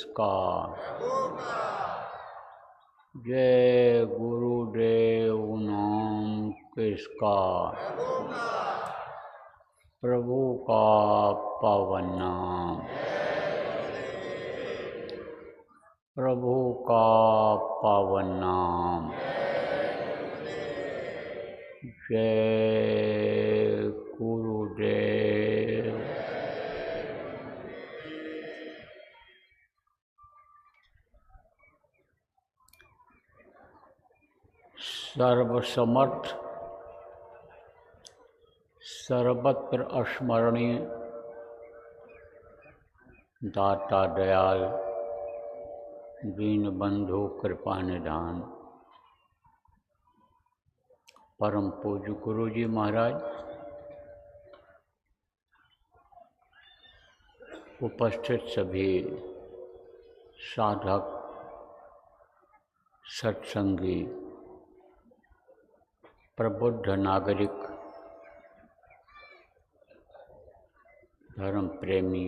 किसका, जय गुरुदेव नाम किसका, प्रभु का पावन नाम, प्रभु का पावन नाम, जय गुरुदेव। सर्वसमर्थ सर्वत्र अस्मरणीय दाता दयाल दीनबंधु कृपा निधान परम पूज्य गुरु जी महाराज, उपस्थित सभी साधक सत्संगी प्रबुद्ध नागरिक धर्म प्रेमी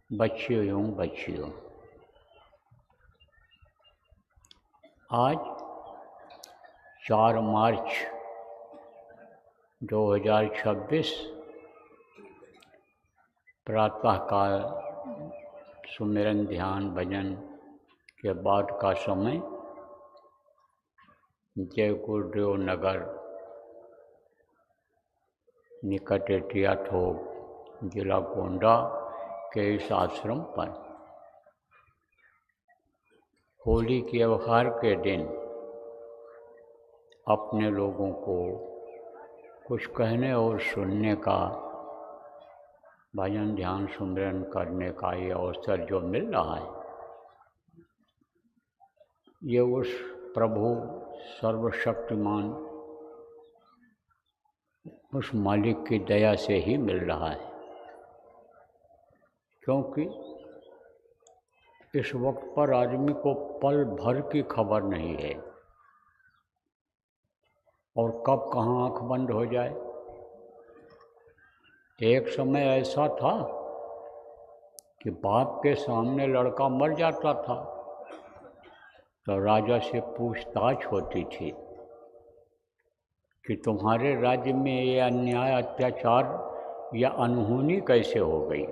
बच्चियों एवं बच्चियों, आज 4 मार्च 2026 प्रातःकाल सुमिरन ध्यान भजन के बाद का समय जय गुरुदेव नगर निकट एटियाठोक जिला गोंडा के इस आश्रम पर होली के त्योहार के दिन अपने लोगों को कुछ कहने और सुनने का, भजन ध्यान सुमिरन करने का ये अवसर जो मिल रहा है, ये उस प्रभु सर्वशक्तिमान उस मालिक की दया से ही मिल रहा है। क्योंकि इस वक्त पर आदमी को पल भर की खबर नहीं है और कब कहाँ आँख बंद हो जाए। एक समय ऐसा था कि बाप के सामने लड़का मर जाता था तो राजा से पूछताछ होती थी कि तुम्हारे राज्य में ये अन्याय अत्याचार या अनहोनी कैसे हो गई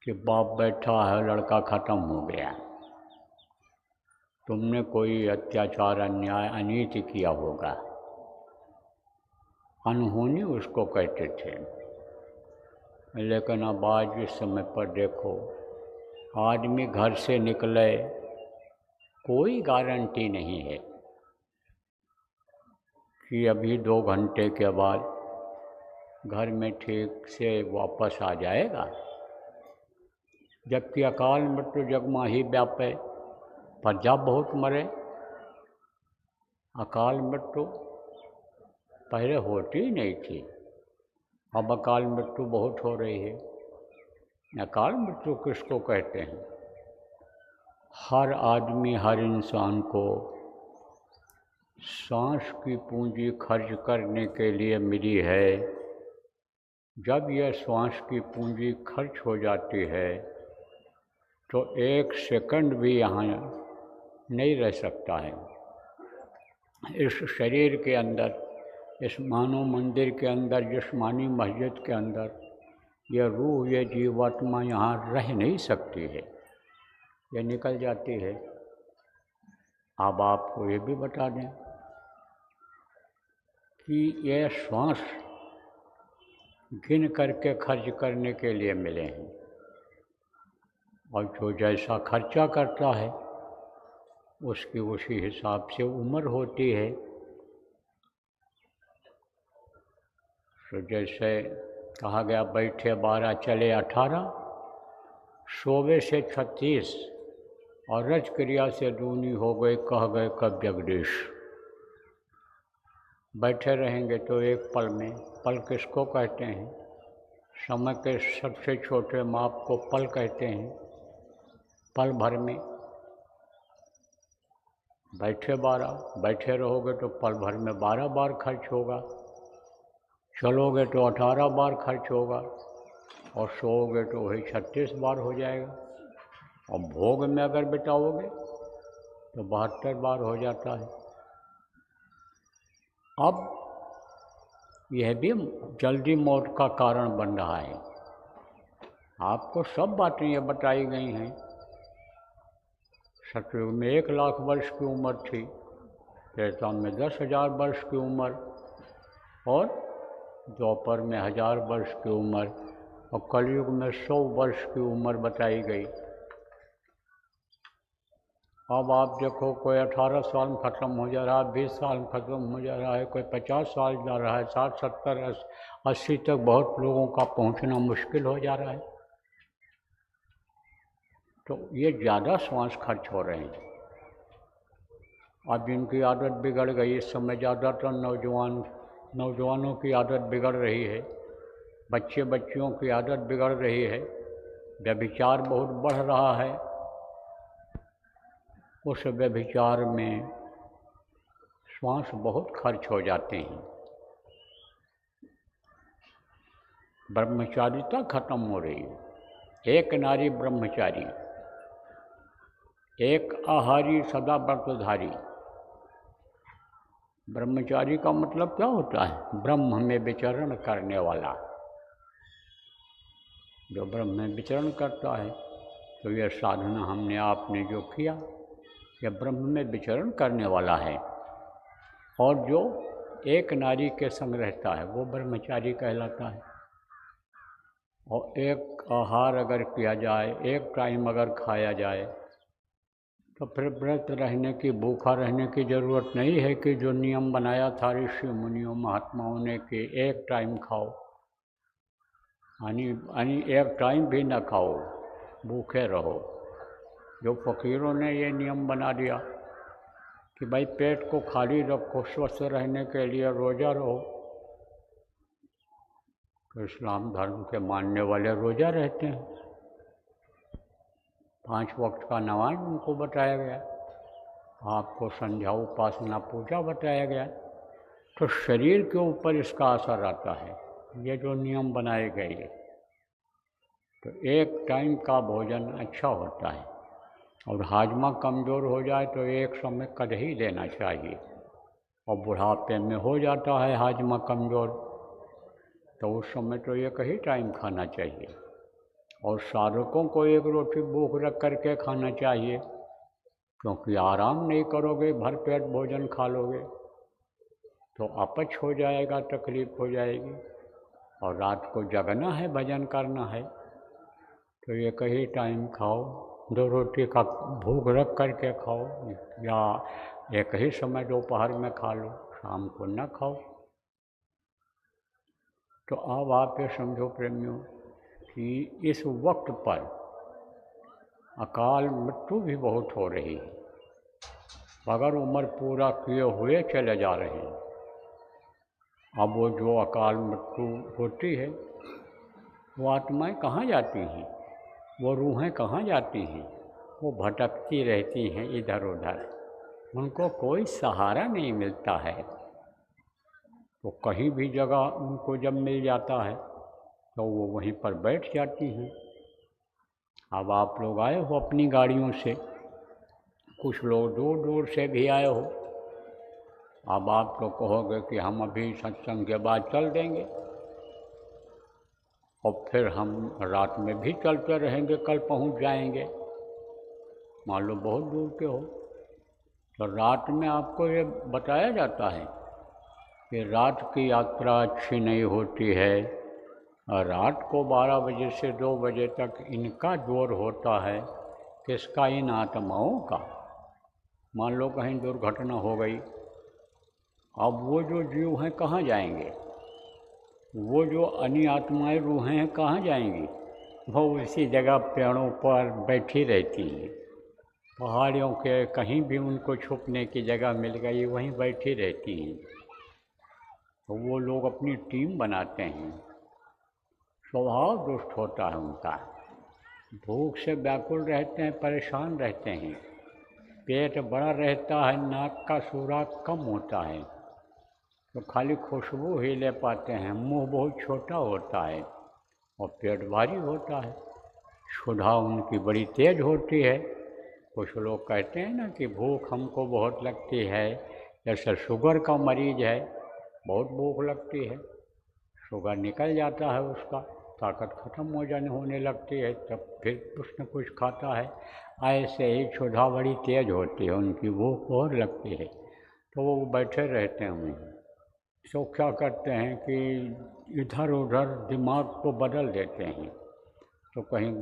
कि बाप बैठा है लड़का ख़त्म हो गया। तुमने कोई अत्याचार अन्याय अनीति किया होगा, अनहोनी उसको कहते थे। लेकिन अब आज इस समय पर देखो, आदमी घर से निकले कोई गारंटी नहीं है कि अभी 2 घंटे के बाद घर में ठीक से वापस आ जाएगा। जबकि अकाल मृत्यु जगमाही व्यापे, प्रजा बहुत मरे। अकाल मृत्यु पहले होती ही नहीं थी, अब अकाल मृत्यु बहुत हो रही है। अकाल मृत्यु किसको कहते हैं? हर आदमी हर इंसान को सांस की पूंजी खर्च करने के लिए मिली है। जब यह सांस की पूंजी खर्च हो जाती है तो 1 सेकंड भी यहाँ नहीं रह सकता है। इस शरीर के अंदर, इस मानव मंदिर के अंदर, जिस्मानी मस्जिद के अंदर यह रूह, ये जीवात्मा यहाँ रह नहीं सकती है, यह निकल जाती है। अब आपको ये भी बता दें कि यह श्वास गिन करके खर्च करने के लिए मिले हैं और जो जैसा खर्चा करता है उसकी उसी हिसाब से उम्र होती है। तो जैसे कहा गया, बैठे 12 चले 18, सोवे से 36 और रज क्रिया से दूनी हो गए, कह गए कब जगदीश। बैठे रहेंगे तो एक पल में, पल किसको कहते हैं? समय के सबसे छोटे माप को पल कहते हैं। पल भर में बैठे रहोगे तो पल भर में 12 बार खर्च होगा, चलोगे तो 18 बार खर्च होगा। और सोओगे तो वही 36 बार हो जाएगा, और भोग में अगर बिताओगे तो 72 बार हो जाता है। अब यह भी जल्दी मौत का कारण बन रहा है। आपको सब बातें ये बताई गई हैं। सतयुग में 1 लाख वर्ष की उम्र थी, त्रेता में 10,000 वर्ष की उम्र, और द्वापर में 1000 वर्ष की उम्र, और कलयुग में 100 वर्ष की उम्र बताई गई। अब आप देखो, कोई 18 साल में ख़त्म हो जा रहा है, 20 साल में ख़त्म हो जा रहा है, कोई 50 साल जा रहा है, 60, 70, 80 तक बहुत लोगों का पहुंचना मुश्किल हो जा रहा है। तो ये ज़्यादा श्वास खर्च हो रहे हैं। अब जिनकी आदत बिगड़ गई, इस समय ज़्यादातर नौजवानों की आदत बिगड़ रही है, बच्चे बच्चियों की आदत बिगड़ रही है, व्यभिचार बहुत बढ़ रहा है। उस व्यभिचार में श्वास बहुत खर्च हो जाते हैं। ब्रह्मचारिता खत्म हो रही है। एक नारी ब्रह्मचारी, एक आहारी सदा व्रतधारी। ब्रह्मचारी का मतलब क्या होता है? ब्रह्म में विचरण करने वाला। जो ब्रह्म में विचरण करता है, तो यह साधना हमने आपने जो किया, यह ब्रह्म में विचरण करने वाला है। और जो एक नारी के संग रहता है वो ब्रह्मचारी कहलाता है। और एक आहार अगर किया जाए, एक टाइम अगर खाया जाए, तो फिर व्रत रहने की, भूखा रहने की ज़रूरत नहीं है कि जो नियम बनाया था ऋषि मुनियों महात्माओं ने कि एक टाइम खाओ, यानी एक टाइम भी ना खाओ, भूखे रहो। जो फकीरों ने ये नियम बना दिया कि भाई पेट को खाली रखो, स्वस्थ रहने के लिए रोज़ा रहो, तो इस्लाम धर्म के मानने वाले रोज़ा रहते हैं। 5 वक्त का नमाज उनको बताया गया, आपको संध्या उपासना पूजा बताया गया। तो शरीर के ऊपर इसका असर आता है, ये जो नियम बनाए गए। तो एक टाइम का भोजन अच्छा होता है, और हाजमा कमज़ोर हो जाए तो एक समय कर ही लेना चाहिए। और बुढ़ापे में हो जाता है हाजमा कमज़ोर, तो उस समय तो एक ही टाइम खाना चाहिए। और साधकों को एक रोटी भूख रख करके खाना चाहिए, क्योंकि आराम नहीं करोगे, भरपेट भोजन खा लोगे तो अपच हो जाएगा, तकलीफ हो जाएगी। और रात को जगना है, भजन करना है, तो एक ही टाइम खाओ, 2 रोटी का भूख रख करके खाओ, या एक ही समय दोपहर में खा लो, शाम को न खाओ। तो अब आप ये समझो प्रेमियों कि इस वक्त पर अकाल मृत्यु भी बहुत हो रही है, बगैर उम्र पूरा किए हुए चले जा रहे हैं। अब वो जो अकाल मृत्यु होती है, वो आत्माएं कहाँ जाती हैं, वो रूहें कहाँ जाती हैं? वो भटकती रहती हैं इधर उधर, उनको कोई सहारा नहीं मिलता है। तो कहीं भी जगह उनको जब मिल जाता है तो वो वहीं पर बैठ जाती हैं। अब आप लोग आए हो अपनी गाड़ियों से, कुछ लोग दूर दूर से भी आए हो। अब आप लोग कहोगे कि हम अभी सत्संग के बाद चल देंगे, और फिर हम रात में भी चलते रहेंगे, कल पहुंच जाएंगे। मान लो बहुत दूर के हो, तो रात में आपको ये बताया जाता है कि रात की यात्रा अच्छी नहीं होती है, और रात को 12 बजे से 2 बजे तक इनका जोर होता है, किसका? इन आत्माओं का। मान लो कहीं दुर्घटना हो गई, अब वो जो जीव हैं कहाँ जाएंगे? वो जो अन्य आत्माएं रूहें हैं कहाँ जाएंगी? वो उसी जगह पेड़ों पर बैठी रहती हैं, पहाड़ियों के कहीं भी उनको छुपने की जगह मिल गई, वहीं बैठी रहती हैं। तो वो लोग अपनी टीम बनाते हैं, स्वभाव दुष्ट होता है उनका, भूख से व्याकुल रहते हैं, परेशान रहते हैं, पेट बड़ा रहता है, नाक का सुराग कम होता है, तो खाली खुशबू ही ले पाते हैं, मुंह बहुत छोटा होता है, और पेट भारी होता है। क्षुधा उनकी बड़ी तेज होती है। कुछ लोग कहते हैं ना कि भूख हमको बहुत लगती है, जैसे शुगर का मरीज है, बहुत भूख लगती है, शुगर निकल जाता है, उसका ताकत खत्म होने लगती है, तब फिर कुछ न कुछ खाता है। ऐसे ही क्षुधा बड़ी तेज होती है, उनकी भूख बहुत लगती है, तो वो बैठे रहते हैं वहीं। तो क्या करते हैं कि इधर उधर दिमाग को बदल देते हैं। तो कहीं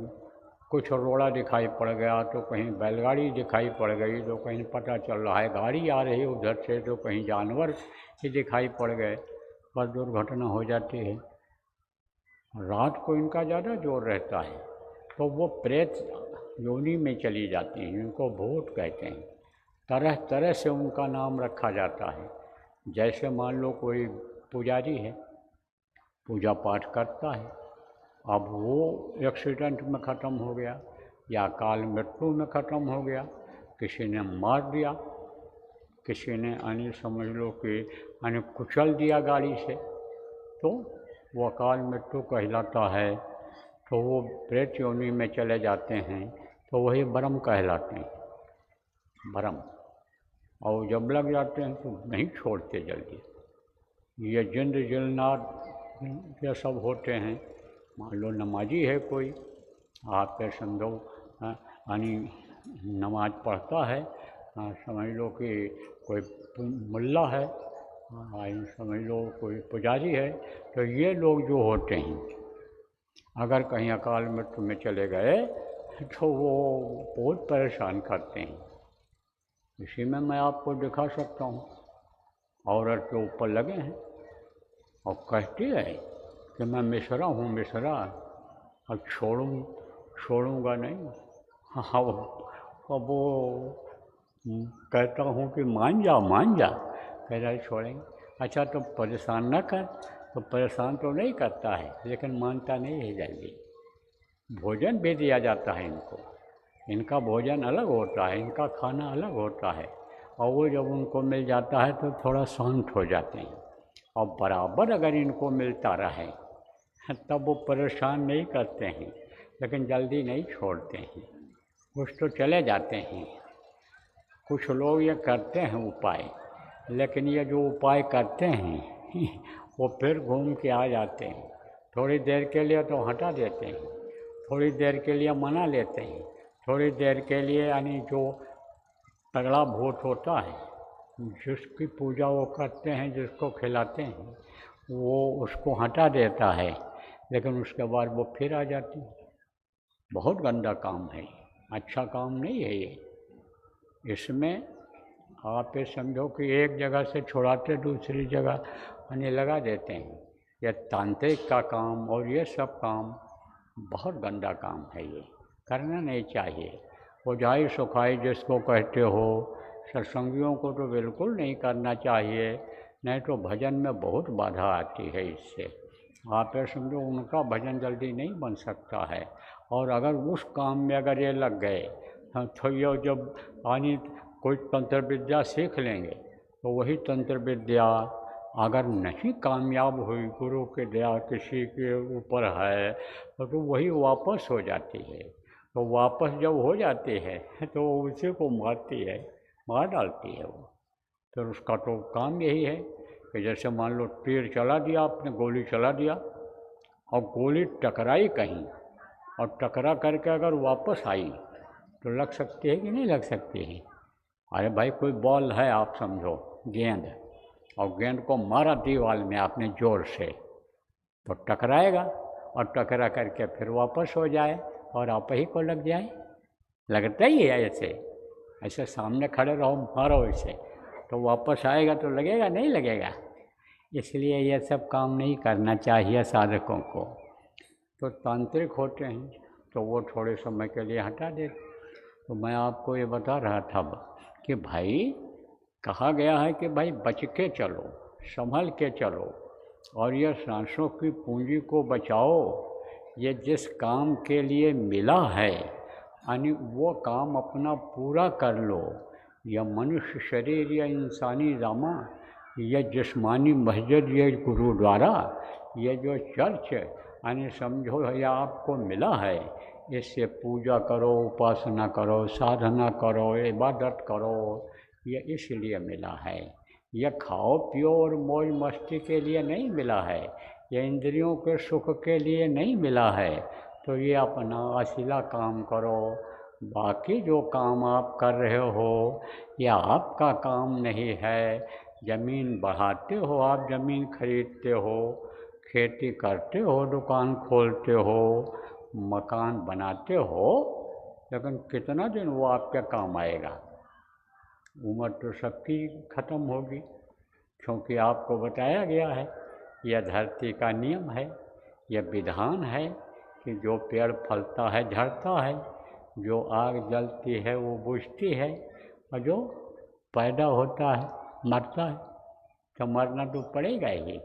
कुछ रोड़ा दिखाई पड़ गया, तो कहीं बैलगाड़ी दिखाई पड़ गई, तो कहीं पता चल रहा है गाड़ी आ रही है उधर से, तो कहीं जानवर ही दिखाई पड़ गए, बस दुर्घटना हो जाती है। रात को इनका ज़्यादा जोर रहता है, तो वो प्रेत योनि में चली जाती हैं, इनको भूत कहते हैं। तरह तरह से उनका नाम रखा जाता है। जैसे मान लो कोई पुजारी है, पूजा पाठ करता है, अब वो एक्सीडेंट में ख़त्म हो गया या काल मृत्यु में ख़त्म हो गया, किसी ने मार दिया, किसी ने यानी समझ लो कि यानी कुचल दिया गाड़ी से, तो वो अकाल मृत्यु कहलाता है। तो वो प्रेत योनि में चले जाते हैं, तो वही ब्रह्म कहलाते हैं, ब्रह्म। और जब लग जाते हैं तो नहीं छोड़ते जल्दी। ये जिंद जिलनार ये सब होते हैं। मान लो नमाजी है कोई, आप पे समझो यानी नमाज पढ़ता है, समझ लो कि कोई मुल्ला है, समझ लो कोई पुजारी है, तो ये लोग जो होते हैं अगर कहीं अकाल मृत्यु में चले गए तो वो बहुत परेशान करते हैं। इसी में मैं आपको दिखा सकता हूँ, औरत के ऊपर लगे हैं और कहती है कि मैं मिश्रा हूँ, मिश्रा, अब छोड़ूंगा नहीं। हाँ, अब वो कहता हूँ कि मान जा, कह रहा है छोड़ेंगे। अच्छा तो परेशान न कर, तो परेशान तो नहीं करता है, लेकिन मानता नहीं है जल्दी। भोजन भी दिया जाता है इनको, इनका भोजन अलग होता है, इनका खाना अलग होता है, और वो जब उनको मिल जाता है तो थोड़ा शांत हो जाते हैं। और बराबर अगर इनको मिलता रहे तब वो परेशान नहीं करते हैं, लेकिन जल्दी नहीं छोड़ते हैं, कुछ तो चले जाते हैं। कुछ लोग ये करते हैं उपाय, लेकिन ये जो उपाय करते हैं वो फिर घूम के आ जाते हैं। थोड़ी देर के लिए तो हटा देते हैं, थोड़ी देर के लिए मना लेते हैं, थोड़ी देर के लिए यानी जो तगड़ा भूत होता है जिसकी पूजा वो करते हैं, जिसको खिलाते हैं, वो उसको हटा देता है, लेकिन उसके बाद वो फिर आ जाती है। बहुत गंदा काम है, अच्छा काम नहीं है ये। इसमें आप ये समझो कि एक जगह से छुड़ाते दूसरी जगह यानी लगा देते हैं। यह तांत्रिक का काम और ये सब काम बहुत गंदा काम है, ये करना नहीं चाहिए। ओझाई सुखाई जिसको कहते हो, सत्संगियों को तो बिल्कुल नहीं करना चाहिए, नहीं तो भजन में बहुत बाधा आती है इससे। आप ये समझो उनका भजन जल्दी नहीं बन सकता है। और अगर उस काम में अगर ये लग गए तो ये जब यानी कोई तंत्र विद्या सीख लेंगे तो वही तंत्र विद्या अगर नहीं कामयाब हुई, गुरु के दया किसी के ऊपर है, तो वही वापस हो जाती है। तो वापस जब हो जाती है तो उसी को मारती है, मार डालती है वो। तो उसका तो काम यही है कि जैसे मान लो तीर चला दिया आपने, गोली चला दिया, और गोली टकराई कहीं और टकरा करके अगर वापस आई तो लग सकती है कि नहीं लग सकती है। अरे भाई कोई बॉल है, आप समझो गेंद, और गेंद को मारा दीवार में आपने ज़ोर से, तो टकराएगा, और टकरा करके फिर वापस हो जाए और आप ही को लग जाए। लगता ही है ऐसे, ऐसे सामने खड़े रहो मारो इसे तो वापस आएगा, तो लगेगा नहीं लगेगा। इसलिए ये सब काम नहीं करना चाहिए साधकों को। तो तांत्रिक होते हैं तो वो थोड़े समय के लिए हटा देते। तो मैं आपको ये बता रहा था कि भाई कहा गया है कि भाई बच के चलो, संभल के चलो, और यह सांसों की पूंजी को बचाओ। ये जिस काम के लिए मिला है यानी वो काम अपना पूरा कर लो। यह मनुष्य शरीर या इंसानी जामा, यह जिस्मानी मस्जिद, ये गुरुद्वारा, ये जो चर्च यानी समझो या आपको मिला है, इससे पूजा करो, उपासना करो, साधना करो, इबादत करो, ये इसलिए मिला है। यह खाओ पियो और मौज मस्ती के लिए नहीं मिला है, यह इंद्रियों के सुख के लिए नहीं मिला है। तो ये अपना असीला काम करो। बाकी जो काम आप कर रहे हो यह आपका काम नहीं है। ज़मीन बढ़ाते हो, आप ज़मीन खरीदते हो, खेती करते हो, दुकान खोलते हो, मकान बनाते हो, लेकिन कितना दिन वो आपके काम आएगा? उम्र तो सबकी ख़त्म होगी, क्योंकि आपको बताया गया है, यह धरती का नियम है, यह विधान है कि जो पेड़ फलता है झड़ता है, जो आग जलती है वो बुझती है, और जो पैदा होता है मरता है। तो मरना तो पड़ेगा ही।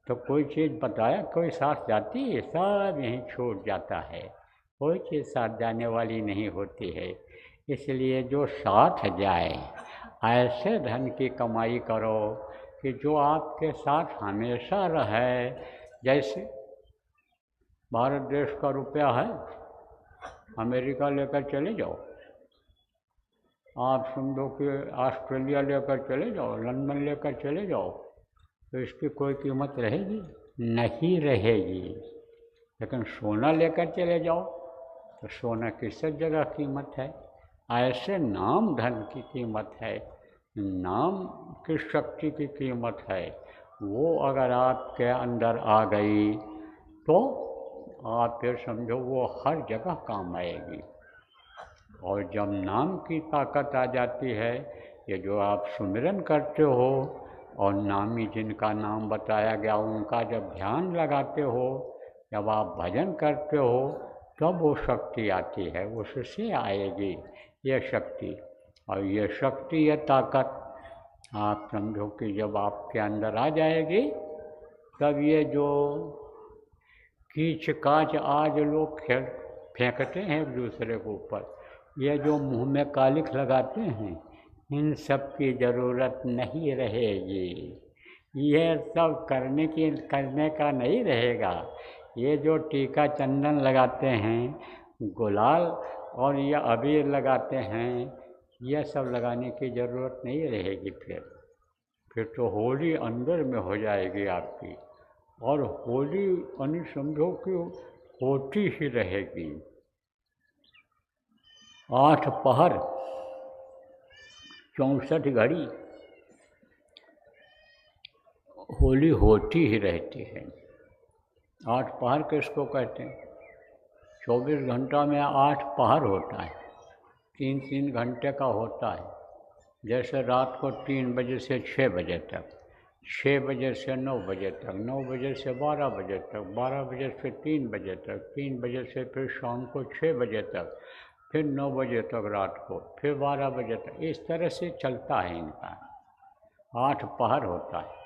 तो कोई चीज़ बताया कोई साथ जाती है? सब यहीं छूट जाता है, कोई चीज़ साथ जाने वाली नहीं होती है। इसलिए जो साथ जाए, ऐसे धन की कमाई करो कि जो आपके साथ हमेशा रहे। जैसे भारत देश का रुपया है, अमेरिका लेकर चले जाओ, आप समझो कि ऑस्ट्रेलिया लेकर चले जाओ, लंदन लेकर चले जाओ, तो इसकी कोई कीमत रहेगी? नहीं रहेगी। लेकिन सोना लेकर चले जाओ तो सोना की सब जगह कीमत है। ऐसे नाम धन की कीमत है, नाम की शक्ति की कीमत है। वो अगर आपके अंदर आ गई तो आप फिर समझो वो हर जगह काम आएगी। और जब नाम की ताकत आ जाती है, ये जो आप सुमिरन करते हो और नामी जिनका नाम बताया गया उनका जब ध्यान लगाते हो, जब आप भजन करते हो, तब वो शक्ति आती है, उससे आएगी ये शक्ति। और ये शक्ति, ये ताकत आप समझो कि जब आपके अंदर आ जाएगी, तब ये जो कीच काच आज लोग फेंकते हैं एक दूसरे के ऊपर, ये जो मुंह में कालिख लगाते हैं, इन सब की ज़रूरत नहीं रहेगी। यह सब करने का नहीं रहेगा। ये जो टीका चंदन लगाते हैं, गुलाल और ये अबीर लगाते हैं, यह सब लगाने की ज़रूरत नहीं रहेगी। फिर तो होली अंदर में हो जाएगी आपकी, और होली यानी समझो कि होती ही रहेगी। 8 पहर 64 घड़ी होली होती ही रहती है। 8 पहर किसको कहते हैं? 24 घंटा में 8 पहर होता है, 3-3 घंटे का होता है। जैसे रात को 3 बजे से 6 बजे तक, 6 बजे से 9 बजे तक, 9 बजे से 12 बजे तक, 12 बजे से 3 बजे तक, 3 बजे से फिर शाम को 6 बजे तक, फिर 9 बजे तक रात को, फिर 12 बजे तक। इस तरह से चलता है इनका। 8 पहर होता है।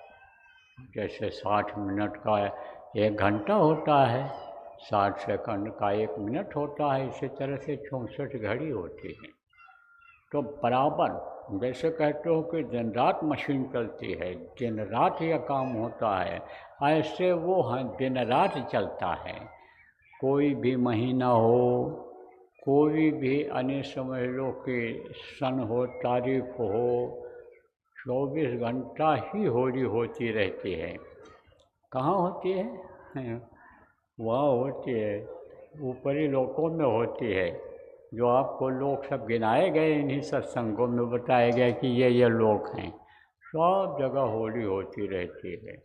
जैसे 60 मिनट का 1 घंटा होता है, 60 सेकंड का 1 मिनट होता है, इसी तरह से 64 घड़ी होती है। तो बराबर जैसे कहते हो कि दिन रात मशीन चलती है, दिन रात यह काम होता है, ऐसे वो दिन रात चलता है। कोई भी महीना हो, कोई भी अन्य समझ लो कि सन हो, तारीख हो, 24 घंटा ही होली होती रहती है। कहाँ होती है? वहाँ होती है, ऊपरी लोकों में होती है, जो आपको लोग सब गिनाए गए इन्हीं सत्संगों में बताया गया कि ये लोग हैं। सब जगह होली होती रहती है।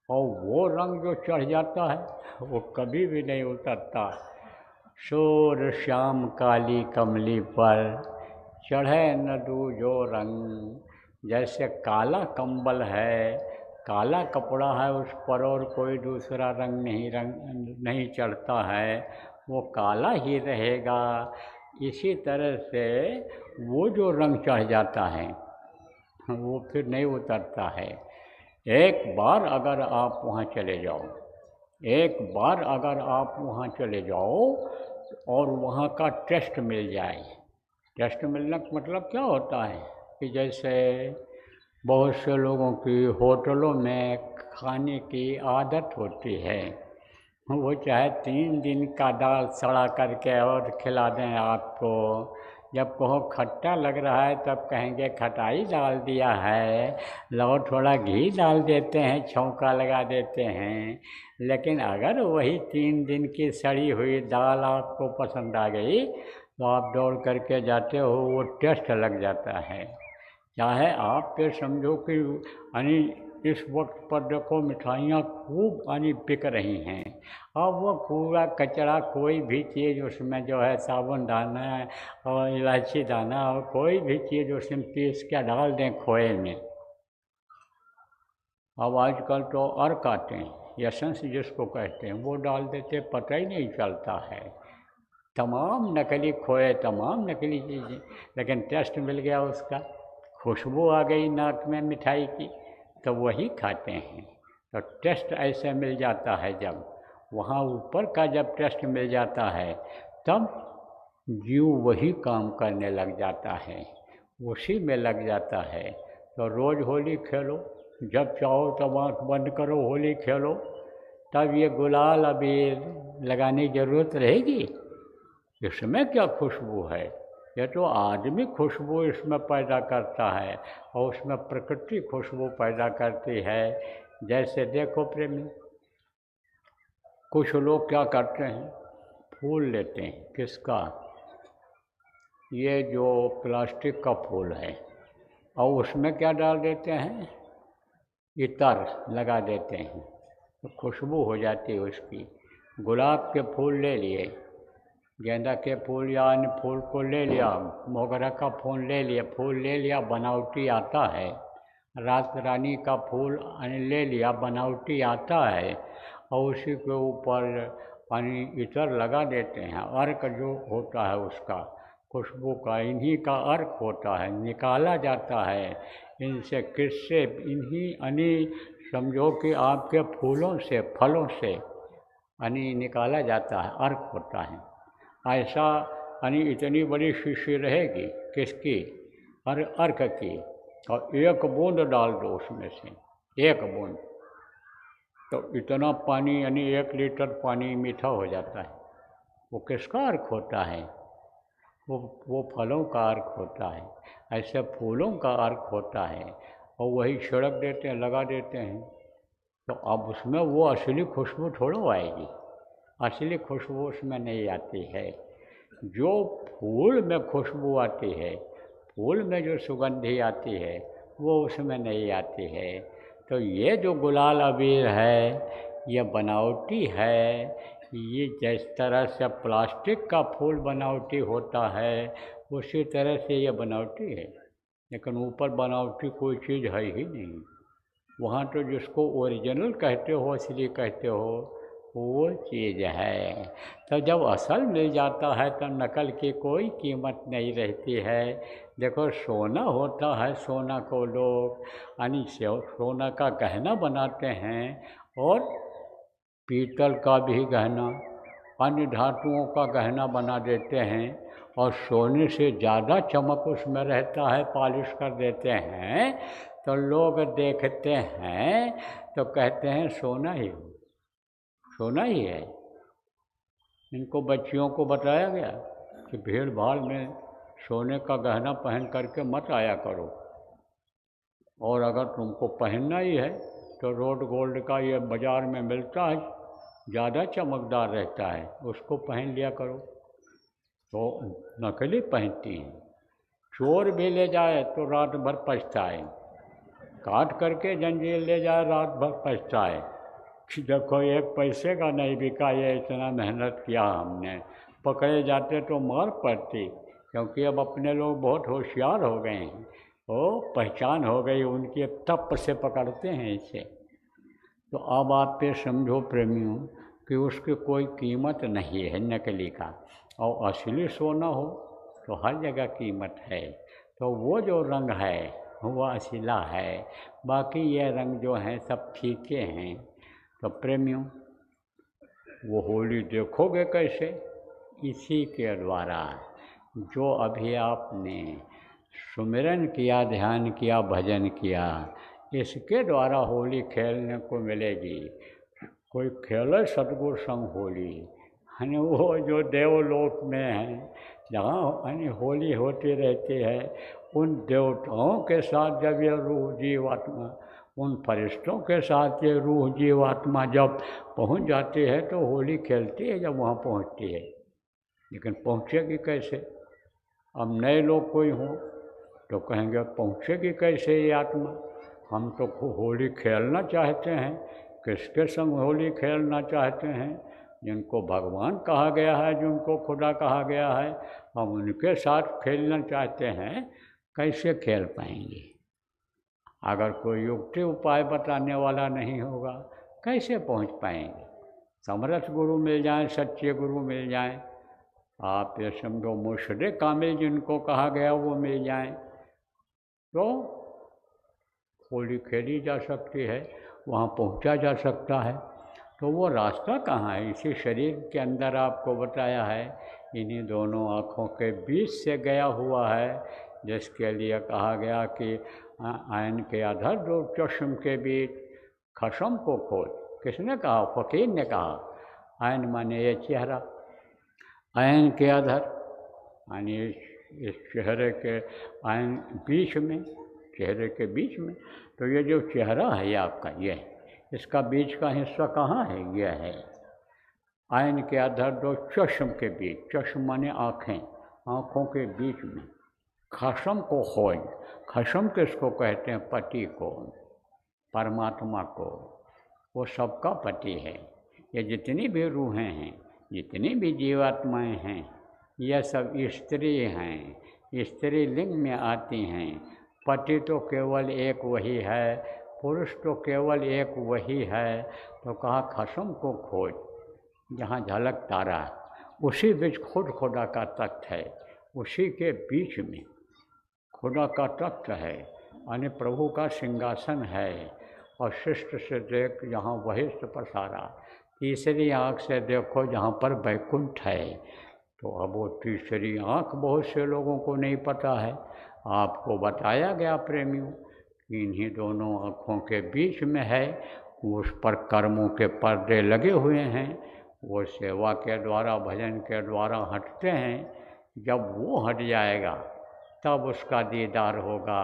और वो रंग जो चढ़ जाता है वो कभी भी नहीं उतरता। शोर श्याम काली कमली पर चढ़े न दूजो रंग। जैसे काला कंबल है, काला कपड़ा है, उस पर और कोई दूसरा रंग नहीं चढ़ता है, वो काला ही रहेगा। इसी तरह से वो जो रंग चढ़ जाता है वो फिर नहीं उतरता है। एक बार अगर आप वहाँ चले जाओ, एक बार अगर आप वहाँ चले जाओ और वहाँ का टेस्ट मिल जाए। टेस्ट मिलने का मतलब क्या होता है कि जैसे बहुत से लोगों की होटलों में खाने की आदत होती है, वो चाहे 3 दिन का दाल सड़ा करके और खिला दें आपको, जब कहो खट्टा लग रहा है तब कहेंगे खटाई डाल दिया है, लो थोड़ा घी डाल देते हैं, छौंका लगा देते हैं। लेकिन अगर वही 3 दिन की सड़ी हुई दाल आपको पसंद आ गई तो आप दौड़ करके जाते हो, वो टेस्ट लग जाता है। चाहे आप पे समझो कि यानी इस वक्त पर देखो मिठाइयाँ खूब यानी बिक रही हैं, अब वो कूड़ा कचरा कोई भी चीज़ उसमें जो है साबुन दाना और इलायची दाना और कोई भी चीज़ उसमें पीस के डाल दें खोए में। अब आजकल तो अर्क आते हैं, एसेंस जिसको कहते हैं, वो डाल देते, पता ही नहीं चलता है। तमाम नकली खोए, तमाम नकली चीज़ें, लेकिन टेस्ट मिल गया उसका, खुशबू आ गई नाक में मिठाई की, तो वही खाते हैं। तो टेस्ट ऐसे मिल जाता है, जब वहाँ ऊपर का जब टेस्ट मिल जाता है तब जीव वही काम करने लग जाता है, उसी में लग जाता है। तो रोज़ होली खेलो, जब चाहो तब आँख बंद करो होली खेलो, तब ये गुलाल अबीर लगाने की ज़रूरत रहेगी। इसमें क्या खुशबू है, ये तो आदमी खुशबू इसमें पैदा करता है और उसमें प्रकृति खुशबू पैदा करती है। जैसे देखो प्रेमी, कुछ लोग क्या करते हैं, फूल लेते हैं, किसका, ये जो प्लास्टिक का फूल है, और उसमें क्या डाल देते हैं, इतर लगा देते हैं, तो खुशबू हो जाती है उसकी। गुलाब के फूल ले लिए, गेंदा के फूल या अन्य फूल को ले लिया, मोगरा का फूल ले लिया, बनावटी आता है। रात रानी का फूल ले लिया, बनावटी आता है, और उसी के ऊपर पानी इतर लगा देते हैं। अर्क जो होता है उसका खुशबू का, इन्हीं का अर्क होता है, निकाला जाता है इनसे, किससे, इन्हीं समझो कि आपके फूलों से, फलों से निकाला जाता है, अर्क होता है। ऐसा इतनी बड़ी शीशी रहेगी किसकी, अर्क की, और एक बूंद डाल दो उसमें से, एक बूंद, तो इतना पानी 1 लीटर पानी मीठा हो जाता है। वो किसका अर्क होता है, वो फलों का अर्क होता है। ऐसे फूलों का अर्क होता है, और वही छिड़क देते हैं, लगा देते हैं, तो अब उसमें वो असली खुशबू थोड़ा आएगी, असली खुशबू उसमें नहीं आती है। जो फूल में खुशबू आती है, फूल में जो सुगंधी आती है, वो उसमें नहीं आती है। तो ये जो गुलाल अबीर है, ये बनावटी है। ये जिस तरह से प्लास्टिक का फूल बनावटी होता है, उसी तरह से ये बनावटी है, लेकिन ऊपर बनावटी कोई चीज़ है ही नहीं। वहाँ तो जिसको ओरिजिनल कहते हो, असली कहते हो, वो चीज़ है। तो जब असल मिल जाता है तो नकल की कोई कीमत नहीं रहती है। देखो सोना होता है, सोना को लोग सोना का गहना बनाते हैं, और पीतल का भी गहना, अन्य धातुओं का गहना बना देते हैं, और सोने से ज़्यादा चमक उसमें रहता है, पॉलिश कर देते हैं, तो लोग देखते हैं तो कहते हैं सोना ही हो, सोना ही है। इनको बच्चियों को बताया गया कि भीड़ भाड़ में सोने का गहना पहन करके मत आया करो, और अगर तुमको पहनना ही है तो रोड गोल्ड का ये बाज़ार में मिलता है, ज़्यादा चमकदार रहता है, उसको पहन लिया करो। तो नकली पहनती हैं। चोर भी ले जाए तो रात भर पछताए, काट करके जंजीर ले जाए रात भर पछताए कि देखो 1 पैसे का नहीं बिका, ये इतना मेहनत किया हमने। पकड़े जाते तो मार पड़ती, क्योंकि अब अपने लोग बहुत होशियार हो गए हैं, वो पहचान हो गई उनकी, तप से पकड़ते हैं इसे। तो अब आप ये समझो प्रेमियों कि उसकी कोई कीमत नहीं है नकली का, और असली सोना हो तो हर जगह कीमत है। तो वो जो रंग है वो असला है, बाकी ये रंग जो हैं सब फीके हैं। तो प्रेमियों, वो होली देखोगे कैसे, इसी के द्वारा, जो अभी आपने सुमिरन किया, ध्यान किया, भजन किया, इसके द्वारा होली खेलने को मिलेगी। कोई खेले सतगुरु संग होली, यानी वो जो देवलोक में है जहाँ यानी होली होती रहती है, उन देवताओं के साथ जब ये रूह जीवात्मा, उन फरिश्तों के साथ ये रूह जीवात्मा जब पहुँच जाती है तो होली खेलती है जब वहाँ पहुँचती है। लेकिन पहुँचेगी कैसे? अब नए लोग कोई हों तो कहेंगे पहुँचेगी कैसे ये आत्मा, हम तो होली खेलना चाहते हैं। किसके संग होली खेलना चाहते हैं? जिनको भगवान कहा गया है, जिनको खुदा कहा गया है, हम उनके साथ खेलना चाहते हैं। कैसे खेल पाएंगे? अगर कोई युक्ति उपाय बताने वाला नहीं होगा कैसे पहुंच पाएंगे? समर्थ गुरु मिल जाएं, सच्चे गुरु मिल जाएं, आप ये समझो मुर्शिद कामिल जिनको कहा गया वो मिल जाएं, तो होली खेली जा सकती है, वहाँ पहुँचा जा सकता है। तो वो रास्ता कहाँ है? इसी शरीर के अंदर आपको बताया है, इन्हीं दोनों आँखों के बीच से गया हुआ है, जिसके लिए कहा गया कि आयन के अधर दो चश्म के बीच खशम को खोज। किसने कहा? फ़कीर ने कहा। आयन माने ये चेहरा, आयन के अधर यानी इस चेहरे के आयन बीच में, चेहरे के बीच में। तो ये जो चेहरा है ये आपका, ये इसका बीच का हिस्सा कहाँ है? यह है आयन के अधर दो चश्म के बीच, चश्म माने आँखें, आँखों के बीच में खशम को खोज। खशम किसको कहते हैं? पति को, परमात्मा को। वो सबका पति है। ये जितनी भी रूहें हैं, जितनी भी जीवात्माएं हैं, यह सब स्त्री हैं, स्त्री लिंग में आती हैं। पति तो केवल एक वही है, पुरुष तो केवल एक वही है। तो कहा खशम को खोज, जहाँ झलक तारा, उसी बीच खुद खुदा का तख्त है, उसी के बीच में खुदा का तख्त है, यानी प्रभु का सिंहासन है। और शिष्ट से देख जहाँ बहिष्ठ पसारा, तीसरी आँख से देखो जहाँ पर वैकुंठ है। तो अब वो तीसरी आँख बहुत से लोगों को नहीं पता है। आपको बताया गया प्रेमियों, इन्हीं दोनों आँखों के बीच में है, उस पर कर्मों के पर्दे लगे हुए हैं। वो सेवा के द्वारा, भजन के द्वारा हटते हैं। जब वो हट जाएगा तब उसका दीदार होगा,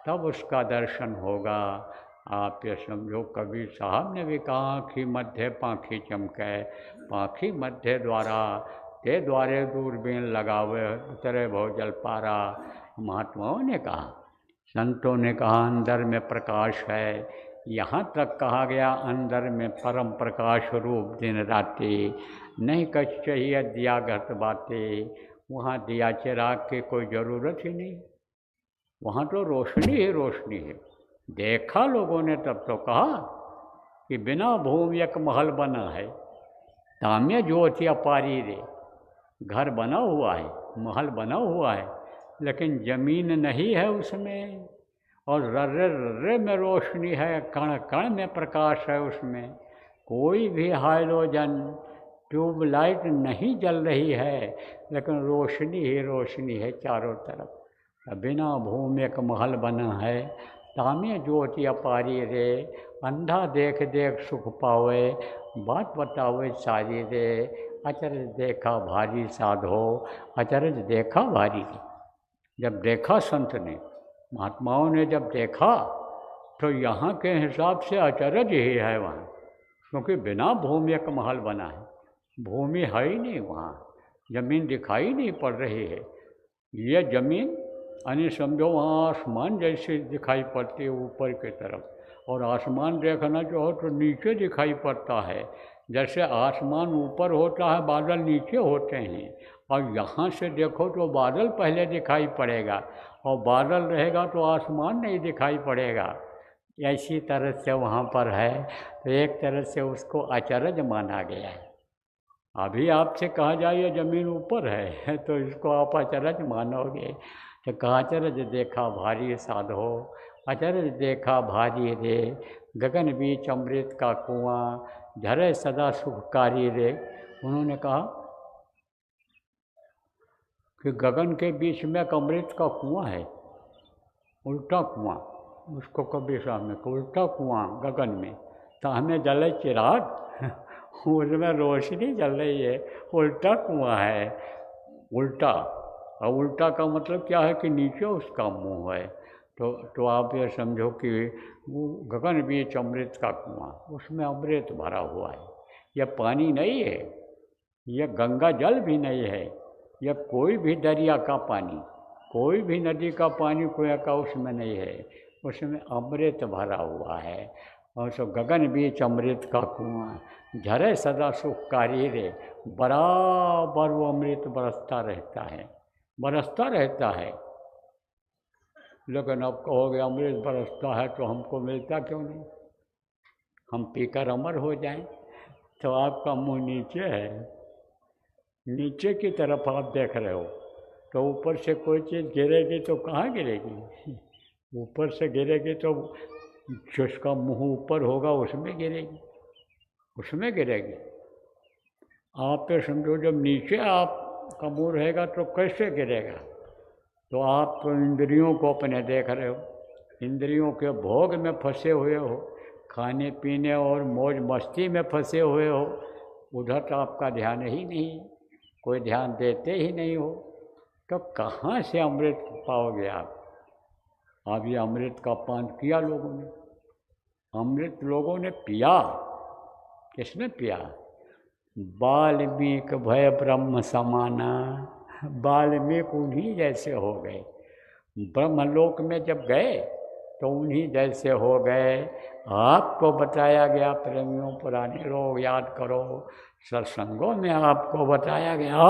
तब उसका दर्शन होगा। आप ये समझो, कबीर साहब ने भी कहा कि मध्य पाखी चमके, पाखी मध्य द्वारा ते द्वारे दूरबीन लगावे, उतरे भवजल पारा। महात्माओं ने कहा, संतों ने कहा अंदर में प्रकाश है। यहाँ तक कहा गया अंदर में परम प्रकाश रूप दिन राति, नहीं कछ चाहिए दिया घट बातें। वहाँ दिया चिराग की कोई ज़रूरत ही नहीं, वहाँ तो रोशनी ही रोशनी है। देखा लोगों ने तब तो कहा कि बिना भूमि एक महल बना है, ताम्य ज्योति अपारी रे। घर बना हुआ है, महल बना हुआ है, लेकिन ज़मीन नहीं है उसमें। और रर्रे रर्रे में रोशनी है, कण कण में प्रकाश है उसमें। कोई भी हाइड्रोजन ट्यूबलाइट नहीं जल रही है, लेकिन रोशनी ही रोशनी है चारों तरफ। बिना भूमि एक महल बना है, तामे ज्योति अपारी रे। अंधा देख देख सुख पावे, बात बतावे सारी रे। अचरज देखा भारी साधो, अचरज देखा भारी। जब देखा संत ने, महात्माओं ने जब देखा, तो यहाँ के हिसाब से अचरज ही है वहाँ, क्योंकि बिना भूमि एक महल बना है। भूमि है ही नहीं वहाँ, ज़मीन दिखाई नहीं पड़ रही है। ये ज़मीन यानी समझो वहाँ आसमान जैसे दिखाई पड़ती है ऊपर की तरफ, और आसमान देखना जो हो तो नीचे दिखाई पड़ता है। जैसे आसमान ऊपर होता है, बादल नीचे होते हैं, और यहाँ से देखो तो बादल पहले दिखाई पड़ेगा, और बादल रहेगा तो आसमान नहीं दिखाई पड़ेगा। ऐसी तरह से वहाँ पर है, तो एक तरह से उसको अचरज माना गया है। अभी आपसे कहा जाए ये ज़मीन ऊपर है तो इसको आप अचरज मानोगे। तो कहा अचरज देखा भारी साधो, अचरज देखा भारी रे। गगन बीच अमृत का कुआं, झरे सदा सुखकारी रे। उन्होंने कहा कि गगन के बीच में एक अमृत का कुआं है, उल्टा कुआं, उसको कबीर साहब ने उल्टा कुआं गगन में, तो हमें जले चिराग उसमें रोशनी जल रही है, उल्टा कुआं है, उल्टा। और उल्टा का मतलब क्या है कि नीचे उसका मुंह है। तो आप ये समझो कि वो गगन बीच अमृत का कुआं, उसमें अमृत भरा हुआ है। यह पानी नहीं है, यह गंगा जल भी नहीं है, यह कोई भी दरिया का पानी, कोई भी नदी का पानी कुएं का उसमें नहीं है, उसमें अमृत भरा हुआ है। और सो गगन बीच अमृत का कुआं, झरे सदा सुखकारी रे, बराबर वो अमृत बरसता रहता है, बरसता रहता है। लेकिन अब कहोगे अमृत बरसता है तो हमको मिलता क्यों नहीं, हम पीकर अमर हो जाएं। तो आपका मुंह नीचे है, नीचे की तरफ आप देख रहे हो, तो ऊपर से कोई चीज़ गिरेगी तो कहाँ गिरेगी? ऊपर से गिरेगी तो जिसका मुंह ऊपर होगा उसमें गिरेगी, उसमें गिरेगी। आप पे समझो जब नीचे आपका मुंह रहेगा तो कैसे गिरेगा? तो आप तो इंद्रियों को अपने देख रहे हो, इंद्रियों के भोग में फंसे हुए हो, खाने पीने और मौज मस्ती में फंसे हुए हो, उधर तो आपका ध्यान ही नहीं, कोई ध्यान देते ही नहीं हो, तो कहाँ से अमृत पाओगे आप? अब ये अमृत का पान किया लोगों ने, अमृत लोगों ने पिया। किसने पिया? वाल्मीकि भय ब्रह्म समाना, वाल्मीकि उन्हीं जैसे हो गए। ब्रह्मलोक में जब गए तो उन्हीं जैसे हो गए। आपको बताया गया, प्रेमियों पुराने लोग याद करो, सत्संगों में आपको बताया गया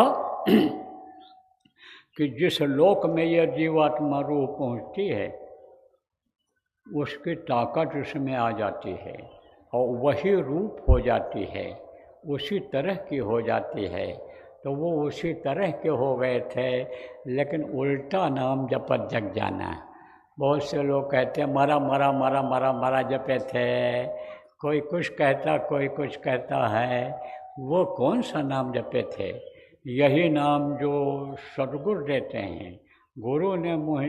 कि जिस लोक में यह जीवात्मा रूह पहुँचती है उसकी ताकत उसमें आ जाती है और वही रूप हो जाती है, उसी तरह की हो जाती है। तो वो उसी तरह के हो गए थे, लेकिन उल्टा नाम जपत जग जाना। बहुत से लोग कहते हैं मरा मरा मरा मरा मरा जपे थे, कोई कुछ कहता कोई कुछ कहता है। वो कौन सा नाम जपे थे? यही नाम जो सदगुरु देते हैं। गुरु ने मुँह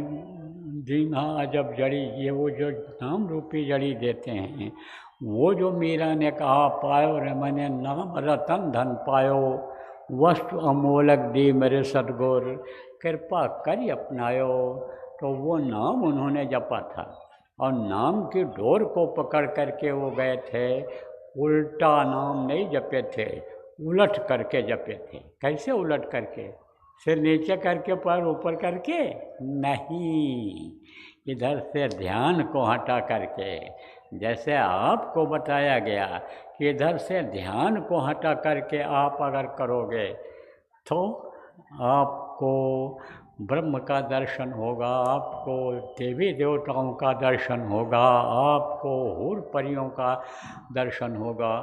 दीना अजब जड़ी, ये वो जो नाम रूपी जड़ी देते हैं, वो जो मीरा ने कहा पायो रे मैंने नाम रतन धन पायो, वस्तु अमोलक दी मेरे सदगुर, कृपा कर अपनायो। तो वो नाम उन्होंने जपा था और नाम की डोर को पकड़ करके वो गए थे। उल्टा नाम नहीं जपे थे, उलट करके जपे थे। कैसे उलट करके? सिर नीचे करके पैर ऊपर करके नहीं, इधर से ध्यान को हटा करके। जैसे आपको बताया गया कि इधर से ध्यान को हटा करके आप अगर करोगे तो आपको ब्रह्म का दर्शन होगा, आपको देवी देवताओं का दर्शन होगा, आपको हूर परियों का दर्शन होगा।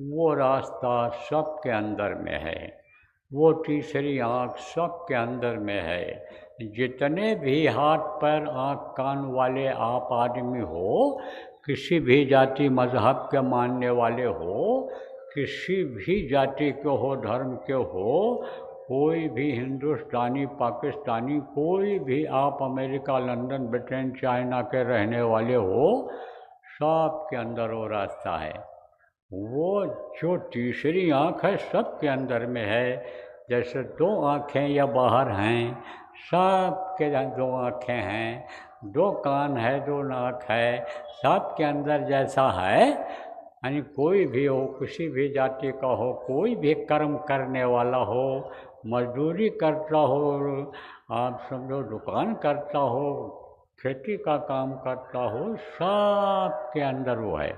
वो रास्ता सबके अंदर में है, वो तीसरी आँख सबके अंदर में है। जितने भी हाथ पैर आँख कान वाले आप आदमी हो, किसी भी जाति मज़हब के मानने वाले हो, किसी भी जाति के हो, धर्म के हो, कोई भी हिंदुस्तानी पाकिस्तानी, कोई भी आप अमेरिका लंदन ब्रिटेन चाइना के रहने वाले हो, सब के अंदर वो रास्ता है। वो जो तीसरी आँख है सबके अंदर में है। जैसे दो आँखें या बाहर हैं, सबके दो आँखें हैं, दो कान है, दो नाक है, सबके अंदर जैसा है। यानी कोई भी हो, किसी भी जाति का हो, कोई भी कर्म करने वाला हो, मजदूरी करता हो, आप समझो दुकान करता हो, खेती का काम करता हो, सबके अंदर वो है।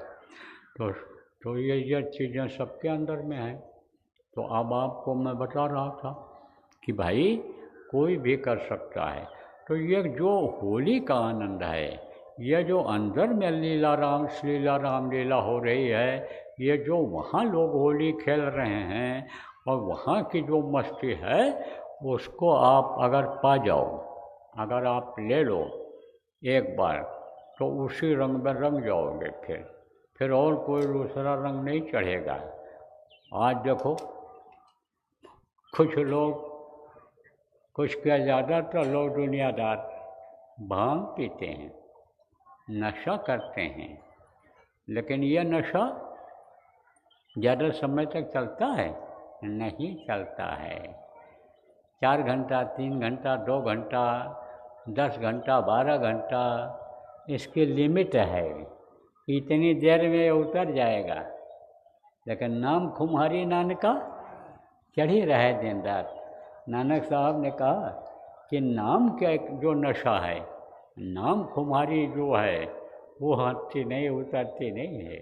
तो ये चीज़ें सबके अंदर में हैं। तो अब आपको मैं बता रहा था कि भाई कोई भी कर सकता है। तो ये जो होली का आनंद है, ये जो अंदर में लीला राम श्रीला रामलीला हो रही है, ये जो वहाँ लोग होली खेल रहे हैं और वहाँ की जो मस्ती है, उसको आप अगर पा जाओ, अगर आप ले लो एक बार, तो उसी रंग में रंग जाओगे। फिर और कोई दूसरा रंग नहीं चढ़ेगा। आज देखो कुछ लोग, कुछ क्या ज़्यादातर लोग दुनियादार भांग पीते हैं, नशा करते हैं, लेकिन यह नशा ज़्यादा समय तक चलता है? नहीं चलता है। 4 घंटा, 3 घंटा, 2 घंटा, 10 घंटा, 12 घंटा इसकी लिमिट है। इतनी देर में उतर जाएगा। लेकिन नाम खुमारी नानका चढ़ी रहे दिन रात। नानक साहब ने कहा कि नाम क्या जो नशा है, नाम खुमारी जो है वो हटती नहीं, उतरती नहीं है।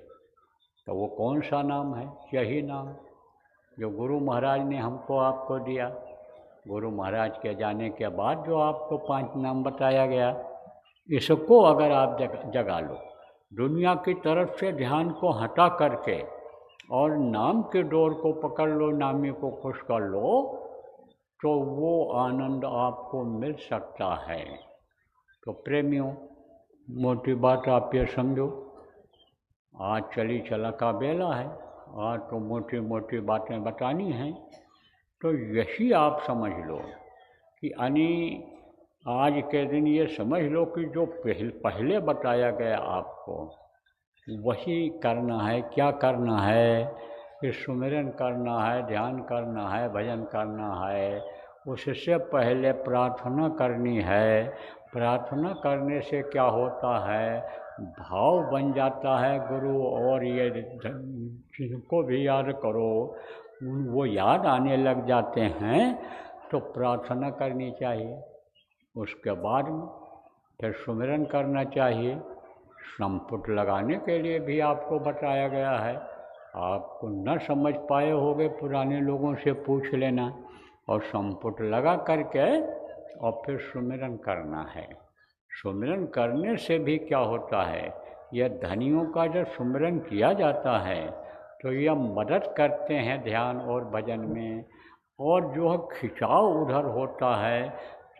तो वो कौन सा नाम है? यही नाम जो गुरु महाराज ने हमको आपको दिया। गुरु महाराज के जाने के बाद जो आपको 5 नाम बताया गया, इसको अगर आप जगा लो, दुनिया की तरफ से ध्यान को हटा करके और नाम के डोर को पकड़ लो, नामी को खुश कर लो, तो वो आनंद आपको मिल सकता है। तो प्रेमियों, मोटी बात आप ये समझो, आज चली चला का बेला है, आज तो मोटी मोटी बातें बतानी हैं। तो यही आप समझ लो कि आज के दिन ये समझ लो कि जो पहले बताया गया आपको वही करना है। क्या करना है? कि सुमिरन करना है, ध्यान करना है, भजन करना है। उससे पहले प्रार्थना करनी है। प्रार्थना करने से क्या होता है? भाव बन जाता है गुरु और ये जिनको भी याद करो वो याद आने लग जाते हैं। तो प्रार्थना करनी चाहिए। उसके बाद में फिर सुमिरन करना चाहिए। संपुट लगाने के लिए भी आपको बताया गया है। आपको न समझ पाए होगे, पुराने लोगों से पूछ लेना, और संपुट लगा करके और फिर सुमिरन करना है। सुमिरन करने से भी क्या होता है? यह धनियों का जब सुमिरन किया जाता है तो यह मदद करते हैं ध्यान और भजन में, और जो है खिंचाव उधर होता है।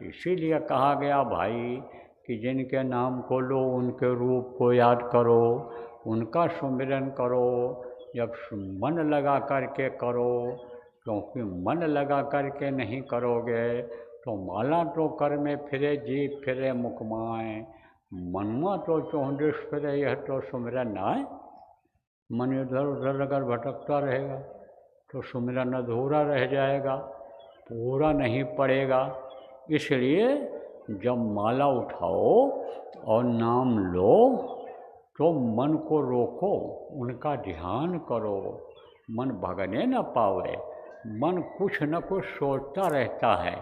इसीलिए कहा गया भाई कि जिनके नाम को लो उनके रूप को याद करो, उनका सुमिरन करो। जब मन लगा करके करो, क्योंकि मन लगा करके नहीं करोगे तो माला तो कर में फिरे, जीभ फिरे मुख माए, मनमा तो चौंडिस फिरे, यह तो सुमिरन आए। मन इधर उधर अगर भटकता रहेगा तो सुमिरन अधूरा रह जाएगा, पूरा नहीं पड़ेगा। इसलिए जब माला उठाओ और नाम लो तो मन को रोको, उनका ध्यान करो। मन भगने न पावे। मन कुछ न कुछ सोचता रहता है।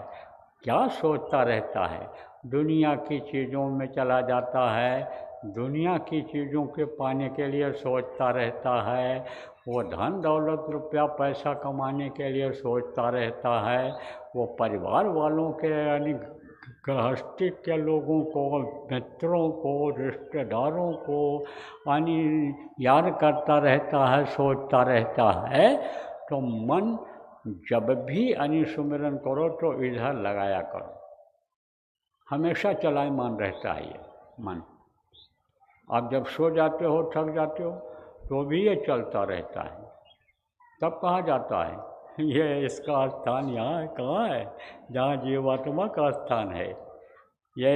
क्या सोचता रहता है? दुनिया की चीज़ों में चला जाता है, दुनिया की चीज़ों के पाने के लिए सोचता रहता है। वो धन दौलत रुपया पैसा कमाने के लिए सोचता रहता है। वो परिवार वालों के यानी गृहस्थी के लोगों को, मित्रों को, रिश्तेदारों को यानी याद करता रहता है, सोचता रहता है। तो मन जब भी सुमिरन करो तो इधर लगाया करो। हमेशा चलायमान रहता है ये मन। आप जब सो जाते हो, थक जाते हो, तो भी ये चलता रहता है। तब कहा जाता है ये इसका स्थान यहाँ है, कहाँ है? जहाँ जीवात्मा का स्थान है। ये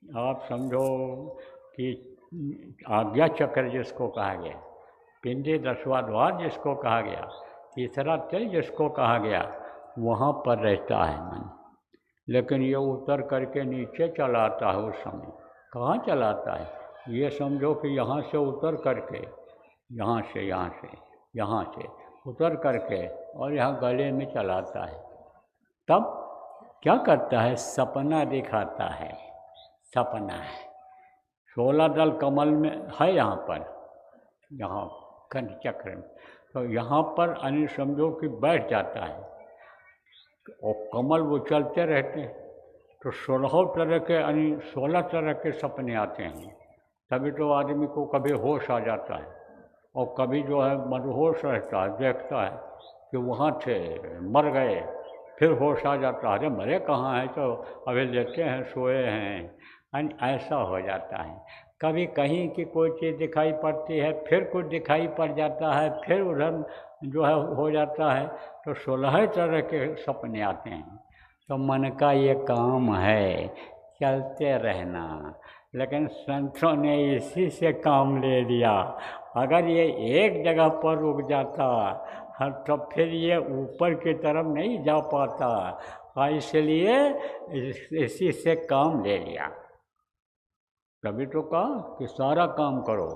आप समझो कि आज्ञा चक्र जिसको कहा गया, पिंडी 10वां द्वार जिसको कहा गया, तीसरा तिल जिसको कहा गया, वहाँ पर रहता है मन। लेकिन ये उतर करके नीचे चलाता है। उस समय कहाँ चलाता है? ये समझो कि यहाँ से उतर करके, यहाँ से उतर करके और यहाँ गले में चलाता है। तब क्या करता है? सपना दिखाता है। सपना है 16 दल कमल में है, यहाँ पर, यहाँ कंठ चक्र में। तो यहाँ पर समझो कि बैठ जाता है और कमल वो चलते रहते हैं। तो 16 तरह के सपने आते हैं। तभी तो आदमी को कभी होश आ जाता है और कभी जो है मदहोश रहता है, देखता है कि वहाँ थे, मर गए, फिर होश आ जाता है, अरे मरे कहाँ हैं, तो अभी लेटे हैं, सोए हैं। ऐसा हो जाता है। कभी कहीं की कोई चीज़ दिखाई पड़ती है, फिर कुछ दिखाई पड़ जाता है, फिर उधर जो है हो जाता है। तो 16 तरह के सपने आते हैं। तो मन का ये काम है, चलते रहना। लेकिन संतों ने इसी से काम ले लिया। अगर ये एक जगह पर रुक जाता तो फिर ये ऊपर की तरफ नहीं जा पाता, इसलिए इसी से काम ले लिया। तभी तो कहा कि सारा काम करो,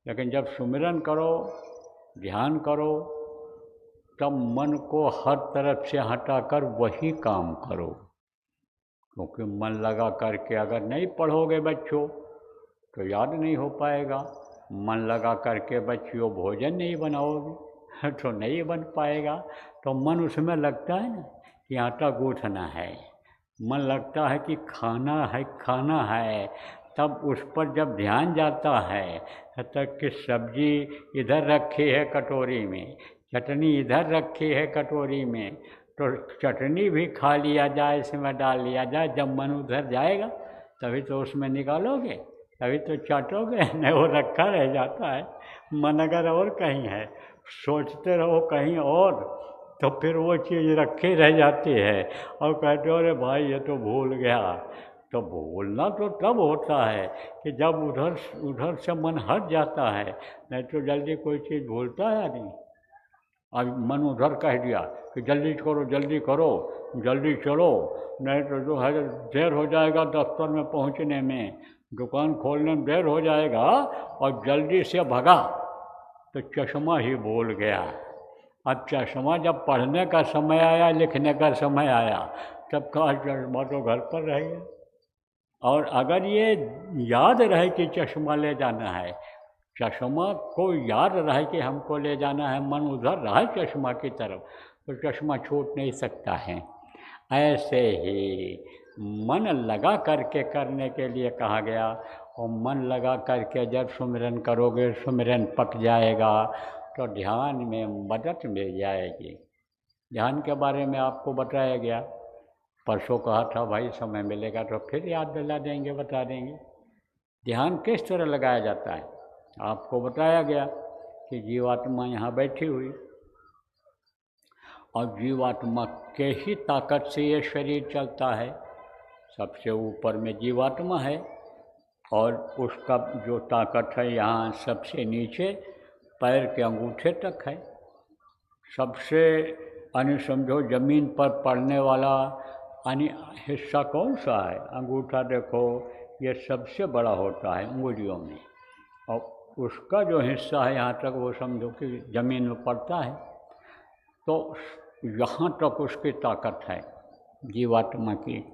लेकिन जब सुमिरन करो, ध्यान करो, तब मन को हर तरफ से हटाकर वही काम करो। क्योंकि मन लगा करके अगर नहीं पढ़ोगे बच्चों तो याद नहीं हो पाएगा। मन लगा करके बच्चों भोजन नहीं बनाओगे तो नहीं बन पाएगा। तो मन उसमें लगता है ना कि आटा गूँथना है, मन लगता है कि खाना है, तब उस पर जब ध्यान जाता है तब कि सब्जी इधर रखी है कटोरी में, चटनी इधर रखी है कटोरी में, तो चटनी भी खा लिया जाए, इसमें डाल लिया जाए। जब मन उधर जाएगा तभी तो उसमें निकालोगे, तभी तो चाटोगे, नहीं वो रखा रह जाता है। मन अगर और कहीं है, सोचते रहो कहीं और, तो फिर वो चीज़ रखी रह जाती है और कहते हो अरे भाई ये तो भूल गया। तो भूलना तो तब होता है कि जब उधर से मन हट जाता है, नहीं तो जल्दी कोई चीज़ भूलता है नहीं। अब मन उधर कह दिया कि जल्दी करो जल्दी चलो, नहीं तो जो है देर हो जाएगा दफ्तर में पहुंचने में, दुकान खोलने में देर हो जाएगा, और जल्दी से भगा तो चश्मा ही भूल गया। अब चश्मा जब पढ़ने का समय आया, लिखने का समय आया, तब कहा चश्मा तो घर पर रह गया। और अगर ये याद रहे कि चश्मा ले जाना है, चश्मा को याद रहे कि हमको ले जाना है, मन उधर रहा चश्मा की तरफ, तो चश्मा छूट नहीं सकता है। ऐसे ही मन लगा करके करने के लिए कहा गया, और मन लगा करके जब सुमिरन करोगे, सुमिरन पक जाएगा तो ध्यान में मदद मिल जाएगी। ध्यान के बारे में आपको बताया गया, परसों कहा था भाई समय मिलेगा तो फिर याद दिला देंगे, बता देंगे। ध्यान किस तरह लगाया जाता है आपको बताया गया कि जीवात्मा यहाँ बैठी हुई, और जीवात्मा के ही ताकत से ये शरीर चलता है। सबसे ऊपर में जीवात्मा है, और उसका जो ताकत है यहाँ सबसे नीचे पैर के अंगूठे तक है। सबसे समझो जमीन पर पड़ने वाला हिस्सा कौन सा है? अंगूठा देखो, ये सबसे बड़ा होता है उंगलियों में, और उसका जो हिस्सा है यहाँ तक वो समझो कि ज़मीन में पड़ता है। तो यहाँ तक उसकी ताकत है जीवात्मा की।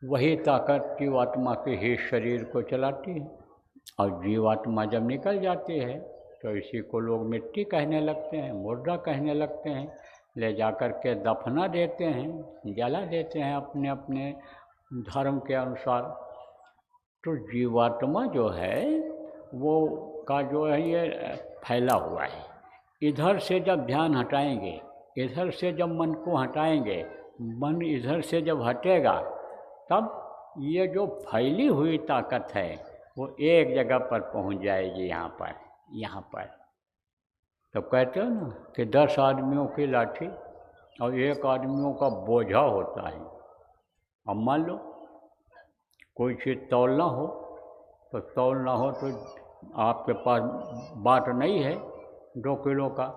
वही ताकत जीवात्मा के ही शरीर को चलाती है। और जीवात्मा जब निकल जाती है तो इसी को लोग मिट्टी कहने लगते हैं, मुर्दा कहने लगते हैं, ले जाकर के दफना देते हैं, जला देते हैं अपने अपने धर्म के अनुसार। तो जीवात्मा जो है वो का जो है ये फैला हुआ है। इधर से जब ध्यान हटाएंगे, इधर से जब मन को हटाएंगे, मन इधर से जब हटेगा, तब ये जो फैली हुई ताकत है वो एक जगह पर पहुंच जाएगी, यहाँ पर। तो कहते हो ना कि 10 आदमियों की लाठी और 1 आदमियों का बोझा होता है। अब मान लो कोई चीज़ तौलना हो, तो आपके पास बाट नहीं है 2 किलो का,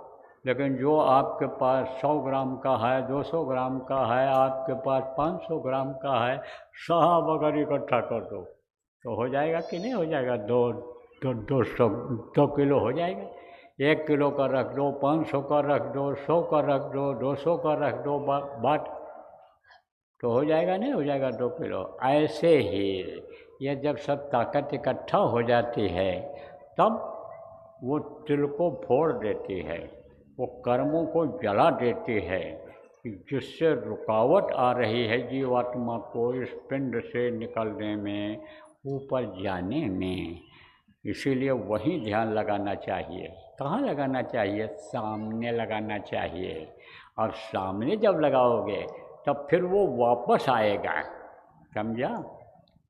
लेकिन जो आपके पास 100 ग्राम का है, 200 ग्राम का है, आपके पास 500 ग्राम का है, साहब अगर इकट्ठा कर दो तो हो जाएगा कि नहीं हो जाएगा? 2 किलो हो जाएगा। 1 किलो का रख दो, 500 का रख दो, 100 का रख दो, 200 का रख दो, बाट तो हो जाएगा, नहीं हो जाएगा 2 किलो। ऐसे ही ये जब सब ताकत इकट्ठा हो जाती है, तब वो तिल को फोड़ देती है, वो कर्मों को जला देती है, जिससे रुकावट आ रही है जीवात्मा को इस पिंड से निकलने में, ऊपर जाने में। इसीलिए वही ध्यान लगाना चाहिए। कहाँ लगाना चाहिए? सामने लगाना चाहिए। और सामने जब लगाओगे तब फिर वो वापस आएगा। समझा?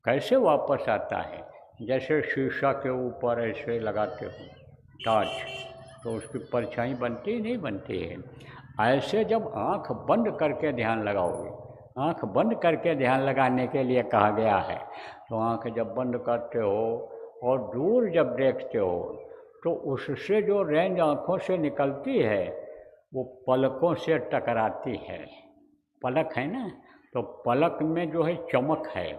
कैसे वापस आता है? जैसे शीशा के ऊपर ऐसे लगाते हो टॉर्च, तो उसकी परछाई बनती नहीं बनती है। ऐसे जब आँख बंद करके ध्यान लगाओगे आँख बंद करके ध्यान लगाने के लिए कहा गया है। तो आँख जब बंद करते हो और दूर जब देखते हो तो उससे जो रेंज आँखों से निकलती है वो पलकों से टकराती है। पलक है ना, तो पलक में जो है चमक है,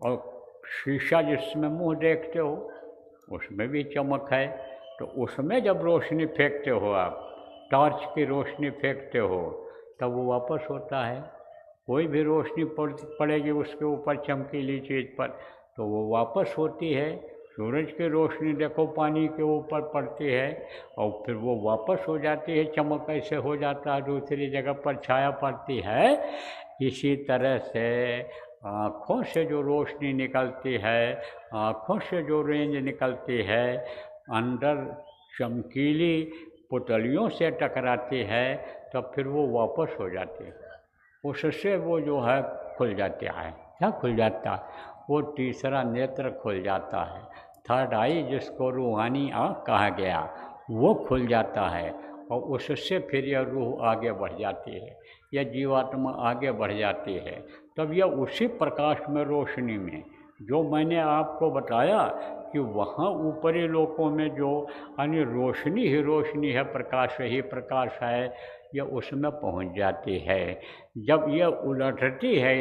और शीशा जिसमें मुंह देखते हो उसमें भी चमक है। तो उसमें जब रोशनी फेंकते हो आप, टॉर्च की रोशनी फेंकते हो, तब वो वापस होता है। कोई भी रोशनी पड़ेगी उसके ऊपर चमकीली चीज़ पर तो वो वापस होती है। सूरज की रोशनी देखो पानी के ऊपर पड़ती है और फिर वो वापस हो जाती है, चमक ऐसे हो जाता है, दूसरी जगह पर छाया पड़ती है। इसी तरह से आँखों से जो रोशनी निकलती है, आँखों से जो रेंज निकलती है, अंदर चमकीली पुतलियों से टकराती है, तब फिर वो वापस हो जाती है। उससे वो जो है खुल जाता है। क्या खुल जाता? वो तीसरा नेत्र खुल जाता है। थर्ड आई, जिसको रूहानी आँख कहा गया, वो खुल जाता है और उससे फिर यह रूह आगे बढ़ जाती है, यह जीवात्मा आगे बढ़ जाती है। तब यह उसी प्रकाश में, रोशनी में, जो मैंने आपको बताया कि वहाँ ऊपरी लोकों में जो यानी रोशनी ही रोशनी है, प्रकाश ही प्रकाश है, यह उसमें पहुँच जाती है। जब यह उलटती है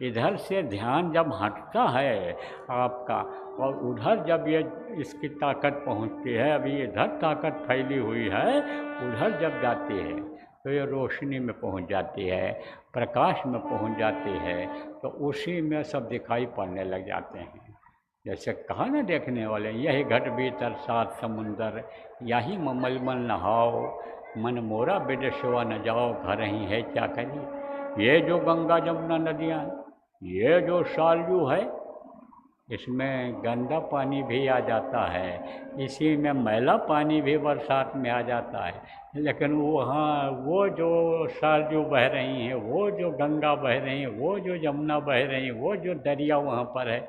इधर से ध्यान जब हटता है आपका, और उधर जब यह इसकी ताकत पहुँचती है, अभी इधर ताकत फैली हुई है, उधर जब जाती है तो ये रोशनी में पहुँच जाती है, प्रकाश में पहुँच जाती है, तो उसी में सब दिखाई पड़ने लग जाते हैं। जैसे कहा ना देखने वाले, यही घट भीतर सात समुंदर, यही ममलमल नहाओ, मन मोरा विदेशवा न जाओ, घर ही है क्या करिए। ये जो गंगा जमुना नदियाँ, ये जो शालजू है, इसमें गंदा पानी भी आ जाता है, इसी में मैला पानी भी बरसात में आ जाता है। लेकिन वहाँ वो जो शालजू बह रही हैं, वो जो गंगा बह रही हैं, वो जो यमुना बह रही हैं, वो जो दरिया वहाँ पर है,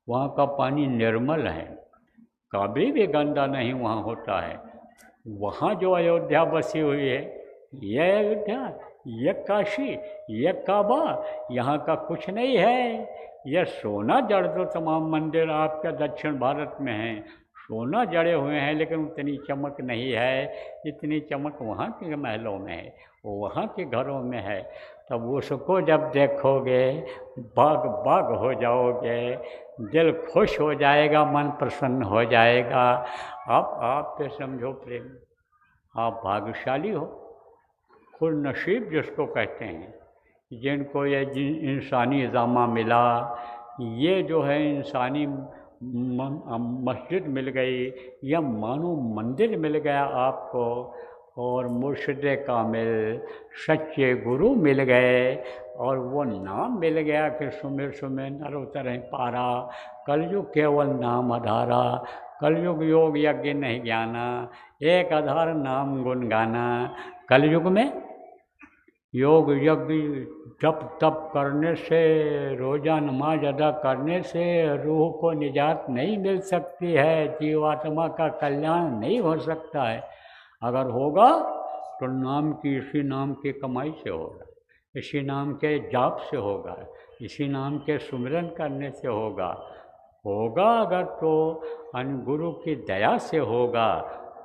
वहाँ का पानी निर्मल है, कभी भी गंदा नहीं वहाँ होता है। वहाँ जो अयोध्या बसी हुई है, यह अयोध्या, यह काशी, यह काबा, यहाँ का कुछ नहीं है। यह सोना जड़ दो, तमाम मंदिर आपके दक्षिण भारत में हैं, सोना जड़े हुए हैं, लेकिन उतनी चमक नहीं है जितनी चमक वहाँ के महलों में है, वो वहाँ के घरों में है। तब उसको जब देखोगे, बाग बाग हो जाओगे, दिल खुश हो जाएगा, मन प्रसन्न हो जाएगा। अब आप पे समझो प्रेम, आप भाग्यशाली हो, खुश नसीब जिसको कहते हैं, जिनको ये इंसानी जामा मिला, ये जो है इंसानी मस्जिद मिल गई, या मानो मंदिर मिल गया आपको, और मुर्शिद कामिल सच्चे गुरु मिल गए, और वो नाम मिल गया कि सुमिर सुमिर नर उतरें पारा, कलयुग केवल नाम आधारा, कलयुग योग यज्ञ नहीं ज्ञाना, एक आधार नाम गुण गाना। कलयुग में योग यज्ञ जप तप करने से, रोज़ा नमाज अदा करने से रूह को निजात नहीं मिल सकती है, जीवात्मा का कल्याण नहीं हो सकता है। अगर होगा तो नाम की, इसी नाम की कमाई से होगा, इसी नाम के जाप से होगा, इसी नाम के सुमिरन करने से होगा। होगा अगर तो गुरु की दया से होगा,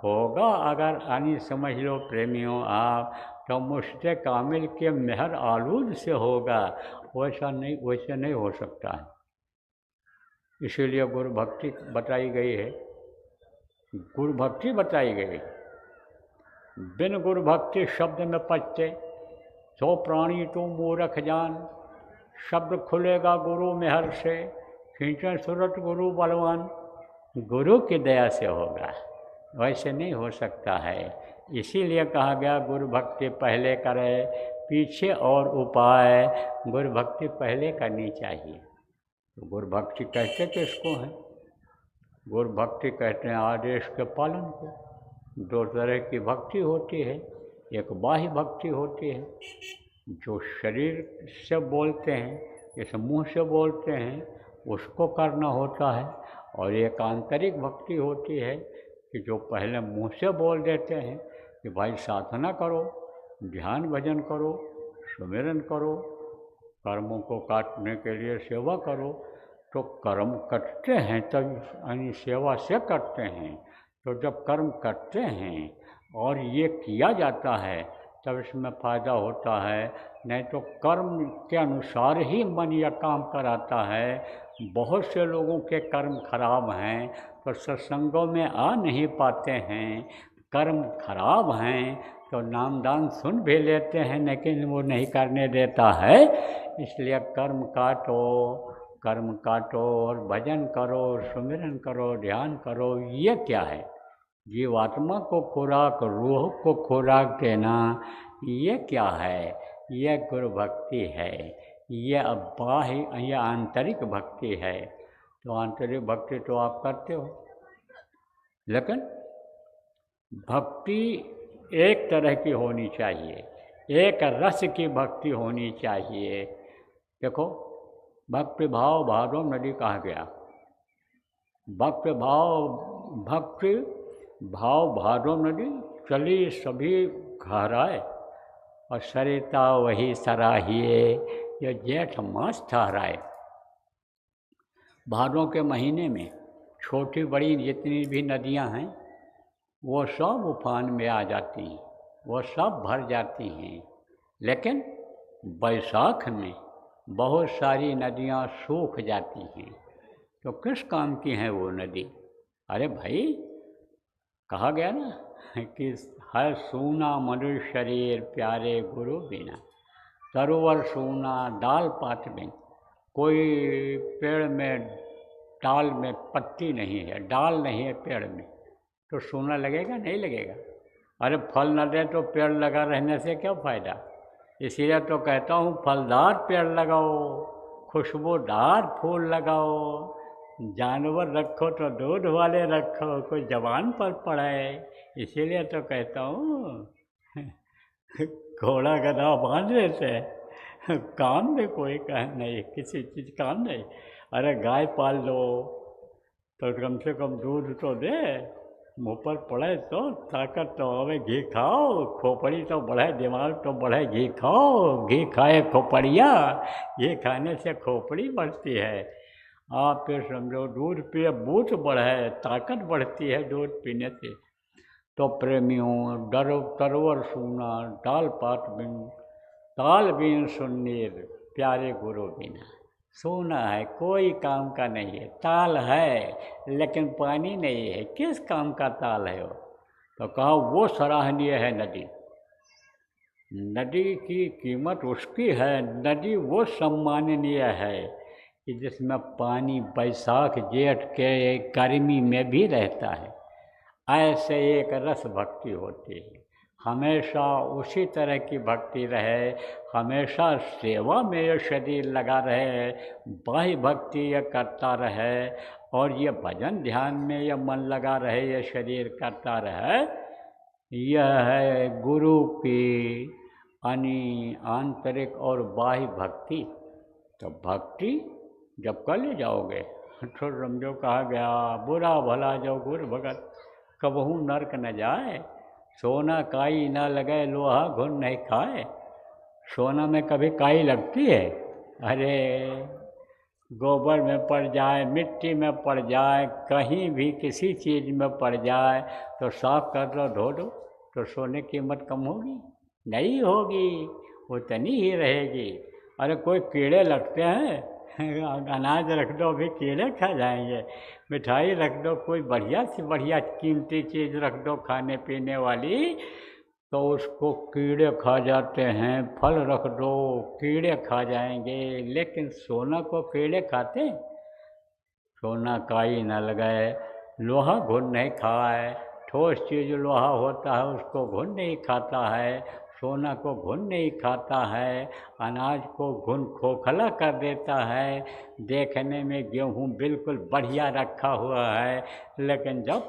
होगा अगर समझ लो प्रेमियों आप, तो मुर्शिद कामिल के मेहर आलूद से होगा, वैसे नहीं हो सकता है। इसीलिए गुरु भक्ति बताई गई है, गुरु भक्ति बताई गई। बिन गुरु भक्ति शब्द में पचते, सो प्राणी तो मूर्ख जान, शब्द खुलेगा गुरु मेहर से, खींचे सूरत गुरु बलवान। गुरु की दया से होगा, वैसे नहीं हो सकता है। इसीलिए कहा गया गुरु भक्ति पहले करे, पीछे और उपाय, गुरु भक्ति पहले करनी चाहिए। तो गुरु भक्ति कहते किसको हैं? गुरु भक्ति कहते हैं आदेश के पालन को। दो तरह की भक्ति होती है, एक बाह्य भक्ति होती है जो शरीर से बोलते हैं, जैसे मुँह से बोलते हैं, उसको करना होता है, और एक आंतरिक भक्ति होती है कि जो पहले मुँह से बोल देते हैं कि भाई साधना करो, ध्यान भजन करो, सुमिरन करो, कर्मों को काटने के लिए सेवा करो। तो कर्म करते हैं तब यानी सेवा से करते हैं। तो जब कर्म करते हैं और ये किया जाता है तब इसमें फ़ायदा होता है। नहीं तो कर्म के अनुसार ही मन यह काम कराता है। बहुत से लोगों के कर्म खराब हैं तो सत्संगों में आ नहीं पाते हैं। कर्म खराब हैं तो नामदान सुन भी लेते हैं लेकिन वो नहीं करने देता है। इसलिए कर्म काटो और भजन करो, सुमिरन करो, ध्यान करो। ये क्या है? जीवात्मा को खुराक, रूह को खुराक देना, ये क्या है? ये गुरु भक्ति है। ये बाह्य या आंतरिक भक्ति है। तो आंतरिक भक्ति तो आप करते हो, लेकिन भक्ति एक तरह की होनी चाहिए, एक रस की भक्ति होनी चाहिए। देखो, भक्ति भाव भादो नदी कहा गया। भक्ति भाव भादो नदी चली सभी घराए और सरिता वही सराहिए, ये जेठ मास ठहराए। भादों के महीने में छोटी बड़ी जितनी भी नदियां हैं वो सब उफान में आ जाती हैं, वो सब भर जाती हैं। लेकिन बैसाख में बहुत सारी नदियां सूख जाती हैं। तो किस काम की हैं वो नदी? अरे भाई, कहा गया ना कि है सूना मनुष्य शरीर प्यारे गुरु बिना, सरोवर सूना डाल पात बिन। कोई पेड़ में डाल में पत्ती नहीं है, डाल नहीं है पेड़ में, तो सूना लगेगा? नहीं लगेगा। अरे फल न दे तो पेड़ लगा रहने से क्या फ़ायदा? इसीलिए तो कहता हूँ फलदार पेड़ लगाओ, खुशबूदार फूल लगाओ, जानवर रखो तो दूध वाले रखो, कोई जवान पर पड़े। इसीलिए तो कहता हूँ घोड़ा गधा बांध लेते हैं, काम में कोई काम नहीं, किसी चीज़ काम नहीं। अरे गाय पाल लो तो कम से कम दूध तो दे, मुँह पर पड़े तो ताकत तो आवे, घी खाओ, खोपड़ी तो बढ़े, दिमाग तो बढ़े, घी खाओ, घी खाए खोपड़िया, घी खाने से खोपड़ी बढ़ती है। आप फिर समझो दूध पिए बूथ बढ़े, ताकत बढ़ती है दूध पीने से। तो प्रेमियों, तरोवर सूना डाल पात बिन, ताल बिन सुन्नीर प्यारे गुरु बिना। सोना है, कोई काम का नहीं है। ताल है लेकिन पानी नहीं है, किस काम का ताल है वो? तो कहा वो सराहनीय है नदी। नदी की कीमत उसकी है, नदी वो सम्माननीय है कि जिसमें पानी बैसाख जेठ के गर्मी में भी रहता है। ऐसे एक रस भक्ति होती है। हमेशा उसी तरह की भक्ति रहे, हमेशा सेवा में ये शरीर लगा रहे, बाह्य भक्ति ये करता रहे, और ये भजन ध्यान में ये मन लगा रहे, ये शरीर करता रहे। यह है गुरु की आंतरिक और बाह्य भक्ति। तो भक्ति जब कर ले जाओगे तो समझो कहा गया, बुरा भला जो गुर भगत कबहू नरक न जाए। सोना काई ना लगे, लोहा घुन नहीं खाए। सोना में कभी काई लगती है? अरे गोबर में पड़ जाए, मिट्टी में पड़ जाए, कहीं भी किसी चीज़ में पड़ जाए तो साफ कर दो, धो दो, तो सोने की कीमत कम होगी? नहीं होगी, उतनी ही रहेगी। अरे कोई कीड़े लगते हैं, अनाज रख दो भी कीड़े खा जाएंगे, मिठाई रख दो, कोई बढ़िया से बढ़िया कीमती चीज़ रख दो खाने पीने वाली, तो उसको कीड़े खा जाते हैं। फल रख दो, कीड़े खा जाएंगे। लेकिन सोना को कीड़े खाते? सोना काई न लगाए, लोहा घुन नहीं खाए। ठोस चीज़ लोहा होता है उसको घुन नहीं खाता है, सोना को घुन नहीं खाता है। अनाज को घुन खोखला कर देता है। देखने में गेहूँ बिल्कुल बढ़िया रखा हुआ है, लेकिन जब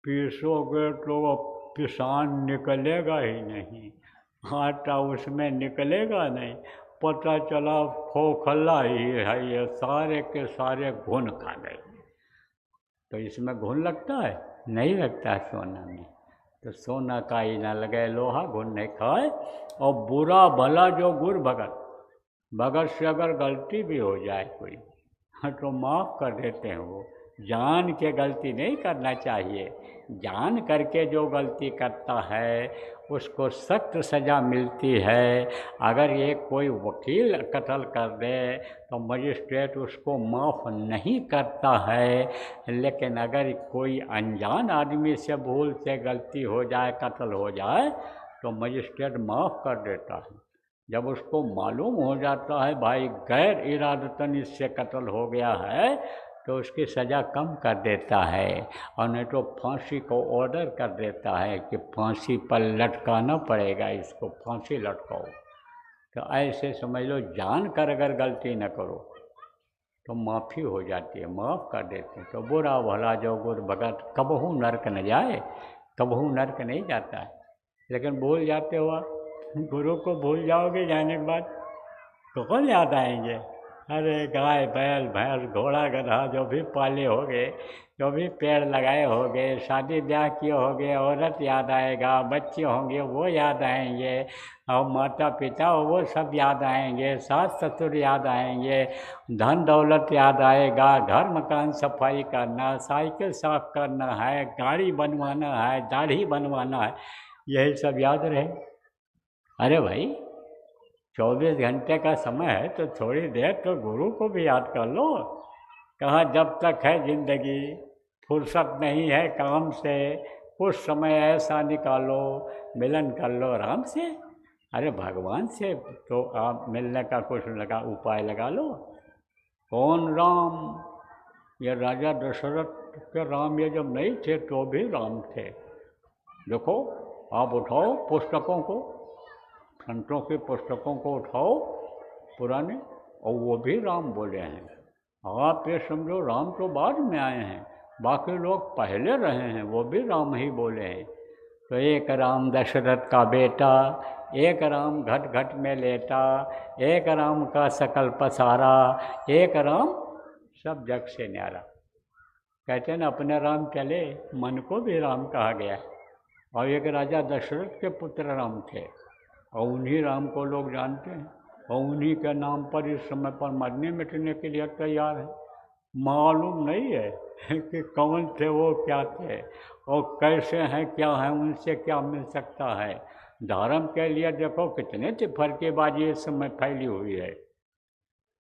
पीसोगे तो वो पिसान निकलेगा ही नहीं, आटा उसमें निकलेगा नहीं, पता चला खोखला ही है, ये सारे के सारे घुन खा गए। तो इसमें घुन लगता है? नहीं लगता सोना में। तो सोना काई ना लगे, लोहा घुन नहीं खाए। और बुरा भला जो गुर भगत, बगैर से अगर गलती भी हो जाए कोई, हाँ, तो माफ़ कर देते हैं वो। जान के गलती नहीं करना चाहिए। जान करके जो गलती करता है उसको सख्त सज़ा मिलती है। अगर ये कोई वकील कत्ल कर दे तो मजिस्ट्रेट उसको माफ़ नहीं करता है, लेकिन अगर कोई अनजान आदमी से भूल से गलती हो जाए, कत्ल हो जाए, तो मजिस्ट्रेट माफ़ कर देता है। जब उसको मालूम हो जाता है भाई गैर इरादतन इससे कत्ल हो गया है, तो उसकी सज़ा कम कर देता है, और नहीं तो फांसी को ऑर्डर कर देता है कि फांसी पर लटकाना पड़ेगा, इसको फांसी लटकाओ। तो ऐसे समझ लो, जान कर अगर गलती न करो तो माफ़ी हो जाती है, माफ़ कर देते हैं। तो बुरा भला जो गुर भगत कबहू नरक न जाए, कबहू नरक नहीं जाता है। लेकिन भूल जाते हो आप, गुरु को भूल जाओगे जाने के बाद तो कौन याद आएंगे? अरे गाय बैल भैंस घोड़ा गधा जो भी पाले होगे, जो भी पेड़ लगाए होंगे, शादी ब्याह किए होंगे, औरत याद आएगा, बच्चे होंगे वो याद आएंगे, और माता पिता वो सब याद आएंगे, सास ससुर याद आएंगे, धन दौलत याद आएगा, घर मकान सफाई करना, साइकिल साफ करना है, गाड़ी बनवाना है, दाढ़ी बनवाना है, यही सब याद रहे। अरे भाई 24 घंटे का समय है तो थोड़ी देर तो गुरु को भी याद कर लो। कहाँ जब तक है जिंदगी, फुर्सत नहीं है काम से, कुछ समय ऐसा निकालो, मिलन कर लो राम से। अरे भगवान से तो आप मिलने का कुछ उपाय लगा लो। कौन राम? ये राजा दशरथ के राम ये जब नहीं थे तो भी राम थे। देखो, आप उठाओ पुस्तकों को, संतों की पुस्तकों को उठाओ पुराने, और वो भी राम बोले हैं। आप ये समझो राम तो बाद में आए हैं, बाकी लोग पहले रहे हैं, वो भी राम ही बोले हैं। तो एक राम दशरथ का बेटा, एक राम घट घट में लेटा, एक राम का सकल पसारा, एक राम सब जग से न्यारा। कहते हैं ना, अपने राम चले मन को भी राम कहा गया। और एक राजा दशरथ के पुत्र राम थे, और उन्हीं राम को लोग जानते हैं, और उन्हीं के नाम पर इस समय पर मरने मिटने के लिए तैयार है। मालूम नहीं है कि कौन थे वो, क्या थे, और कैसे हैं, क्या हैं, उनसे क्या मिल सकता है। धर्म के लिए देखो कितने फर्केबाजी इस समय फैली हुई है।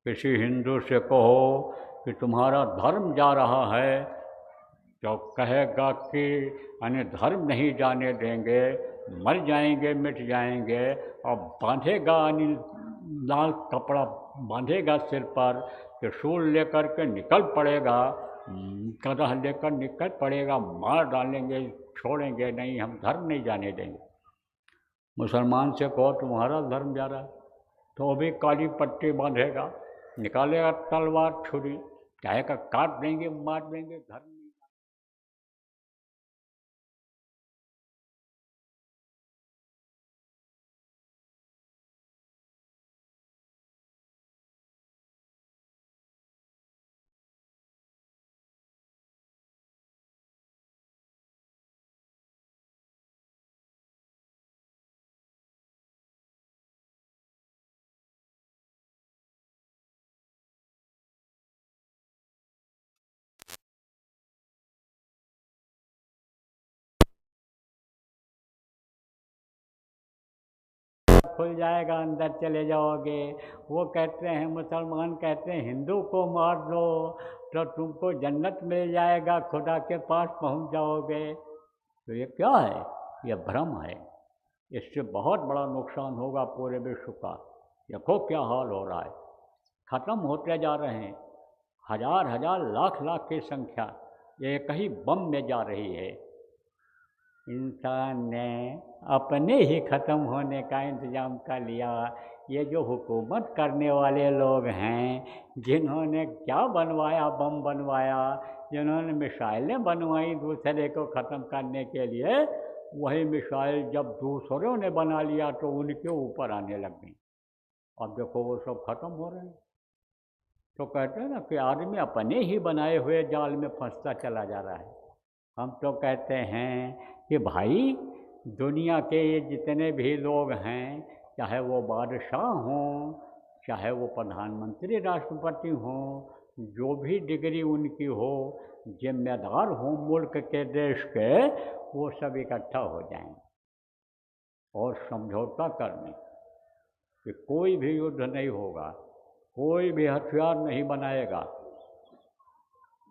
किसी हिंदू से कहो कि तुम्हारा धर्म जा रहा है, तो कहेगा कि अन्य धर्म नहीं जाने देंगे, मर जाएंगे, मिट जाएंगे, और बांधेगा लाल कपड़ा बांधेगा सिर पर, त्रिशूल लेकर के निकल पड़ेगा, कदह लेकर निकल पड़ेगा, मार डालेंगे, छोड़ेंगे नहीं, हम धर्म नहीं जाने देंगे। मुसलमान से कहो तुम्हारा धर्म जा रहा है, तो भी काली पट्टी बांधेगा, निकालेगा तलवार छुरी, कहेगा काट देंगे, मार देंगे, धर्म नहीं। खुल जाएगा, अंदर चले जाओगे। वो कहते हैं, मुसलमान कहते हैं हिंदू को मार दो तो तुमको जन्नत मिल जाएगा, खुदा के पास पहुंच जाओगे। तो ये क्या है? ये भ्रम है। इससे बहुत बड़ा नुकसान होगा पूरे विश्व का। देखो क्या हाल हो रहा है, ख़त्म होते जा रहे हैं। हजार हजार लाख लाख की संख्या एक ही बम में जा रही है। इंसान ने अपने ही ख़त्म होने का इंतज़ाम कर लिया। ये जो हुकूमत करने वाले लोग हैं, जिन्होंने क्या बनवाया, बम बनवाया, जिन्होंने मिसाइलें बनवाई दूसरे को ख़त्म करने के लिए, वही मिसाइल जब दूसरों ने बना लिया तो उनके ऊपर आने लग गई। अब देखो वो सब ख़त्म हो रहे हैं। तो कहते हैं ना कि आदमी अपने ही बनाए हुए जाल में फंसता चला जा रहा है। हम तो कहते हैं कि भाई दुनिया के ये जितने भी लोग हैं, चाहे वो बादशाह हों, चाहे वो प्रधानमंत्री राष्ट्रपति हों, जो भी डिग्री उनकी हो, जिम्मेदार हों मुल्क के देश के, वो सब इकट्ठा हो जाएं और समझौता करने कि कोई भी युद्ध नहीं होगा, कोई भी हथियार नहीं बनाएगा,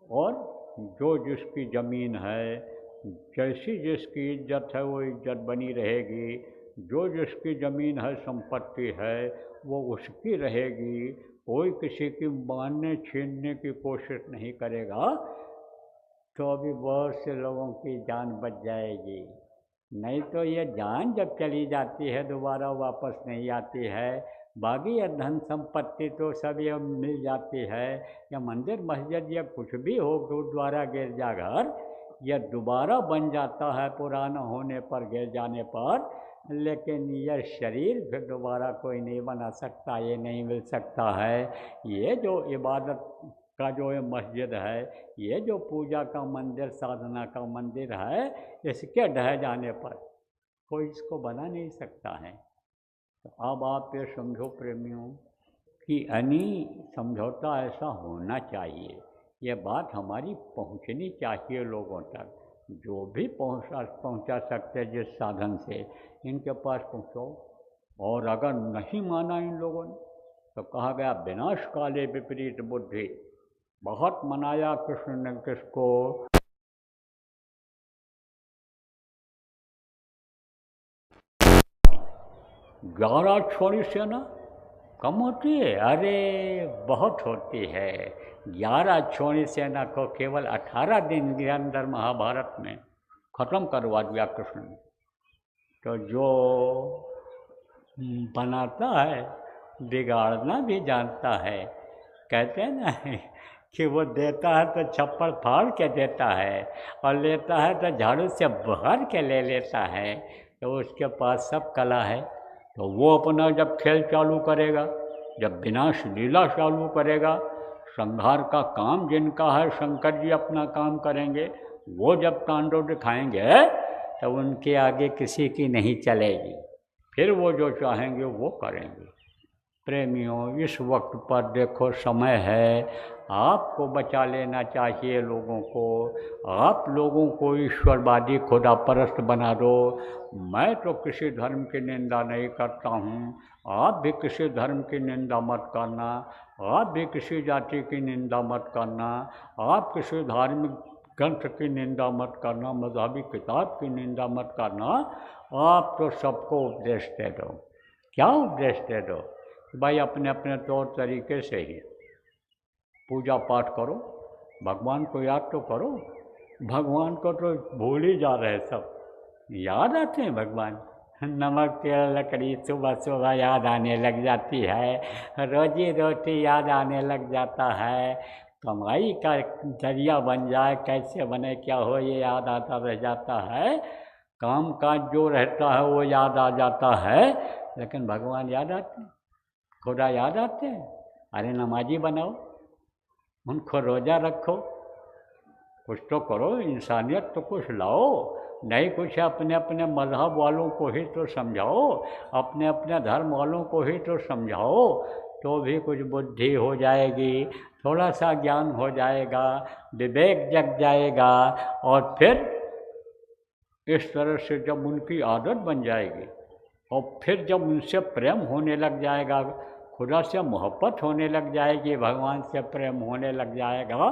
और जो जिसकी ज़मीन है, जैसी जिसकी इज्जत है वो इज्जत बनी रहेगी, जो जिसकी ज़मीन है, संपत्ति है, वो उसकी रहेगी। कोई किसी की मानने छीनने की कोशिश नहीं करेगा, तो अभी बहुत से लोगों की जान बच जाएगी। नहीं तो ये जान जब चली जाती है दोबारा वापस नहीं आती है। बाकी ये धन संपत्ति तो सब ये मिल जाती है, या मंदिर मस्जिद या कुछ भी हो, गुरुद्वारा गिरजाघर, यह दोबारा बन जाता है पुराना होने पर, गिर जाने पर, लेकिन यह शरीर फिर दोबारा कोई नहीं बना सकता, ये नहीं मिल सकता है। ये जो इबादत का जो ये मस्जिद है, ये जो पूजा का मंदिर, साधना का मंदिर है, इसके ढह जाने पर कोई इसको बना नहीं सकता है। तो अब आप ये समझो प्रेमियों कि समझौता ऐसा होना चाहिए। ये बात हमारी पहुंचनी चाहिए लोगों तक, जो भी पहुंचा सकते जिस साधन से, इनके पास पहुंचो। और अगर नहीं माना इन लोगों ने, तो कहा गया विनाश काले विपरीत बुद्धि। बहुत मनाया कृष्ण ने किसको? 11 छोड़ी सेना कम होती है? अरे बहुत होती है। 11 छोड़ी सेना को केवल 18 दिन के अंदर महाभारत में खत्म करवा दिया कृष्ण ने। तो जो बनाता है बिगाड़ना भी जानता है। कहते हैं ना कि वो देता है तो छप्पड़ फाड़ के देता है, और लेता है तो झाड़ू से भर के ले लेता है। तो उसके पास सब कला है। तो वो अपना जब खेल चालू करेगा, जब विनाश लीला चालू करेगा, संहार का काम जिनका है, शंकर जी अपना काम करेंगे। वो जब तांडव दिखाएंगे तो उनके आगे किसी की नहीं चलेगी। फिर वो जो चाहेंगे वो करेंगे। प्रेमियों, इस वक्त पर देखो समय है, आपको बचा लेना चाहिए लोगों को। आप लोगों को ईश्वरवादी खुदा परस्त बना दो। मैं तो किसी धर्म की निंदा नहीं करता हूँ, आप भी किसी धर्म की निंदा मत करना, आप भी किसी जाति की निंदा मत करना, आप किसी धार्मिक ग्रंथ की निंदा मत करना, मजहबी किताब की निंदा मत करना। आप तो सबको उपदेश दे दो। क्या उपदेश दे दो? भाई अपने अपने तौर तरीके से ही पूजा पाठ करो, भगवान को याद तो करो। भगवान को तो भूल ही जा रहे सब। याद आते हैं भगवान, नमक तेल लकड़ी सुबह सुबह याद आने लग जाती है, रोजी रोटी याद आने लग जाता है, कमाई का जरिया बन जाए, कैसे बने क्या हो ये याद आता रह जाता है, काम काज जो रहता है वो याद आ जाता है, लेकिन भगवान याद आते हैं, खुदा याद आते हैं। अरे नमाजी बनाओ, उनको रोज़ा रखो, कुछ तो करो, इंसानियत तो कुछ लाओ। नहीं कुछ अपने अपने मज़हब वालों को ही तो समझाओ, अपने अपने धर्म वालों को ही तो समझाओ, तो भी कुछ बुद्धि हो जाएगी, थोड़ा सा ज्ञान हो जाएगा, विवेक जग जाएगा। और फिर इस तरह से जब उनकी आदत बन जाएगी, और फिर जब उनसे प्रेम होने लग जाएगा, खुदा से मोहब्बत होने लग जाएगी, भगवान से प्रेम होने लग जाएगा,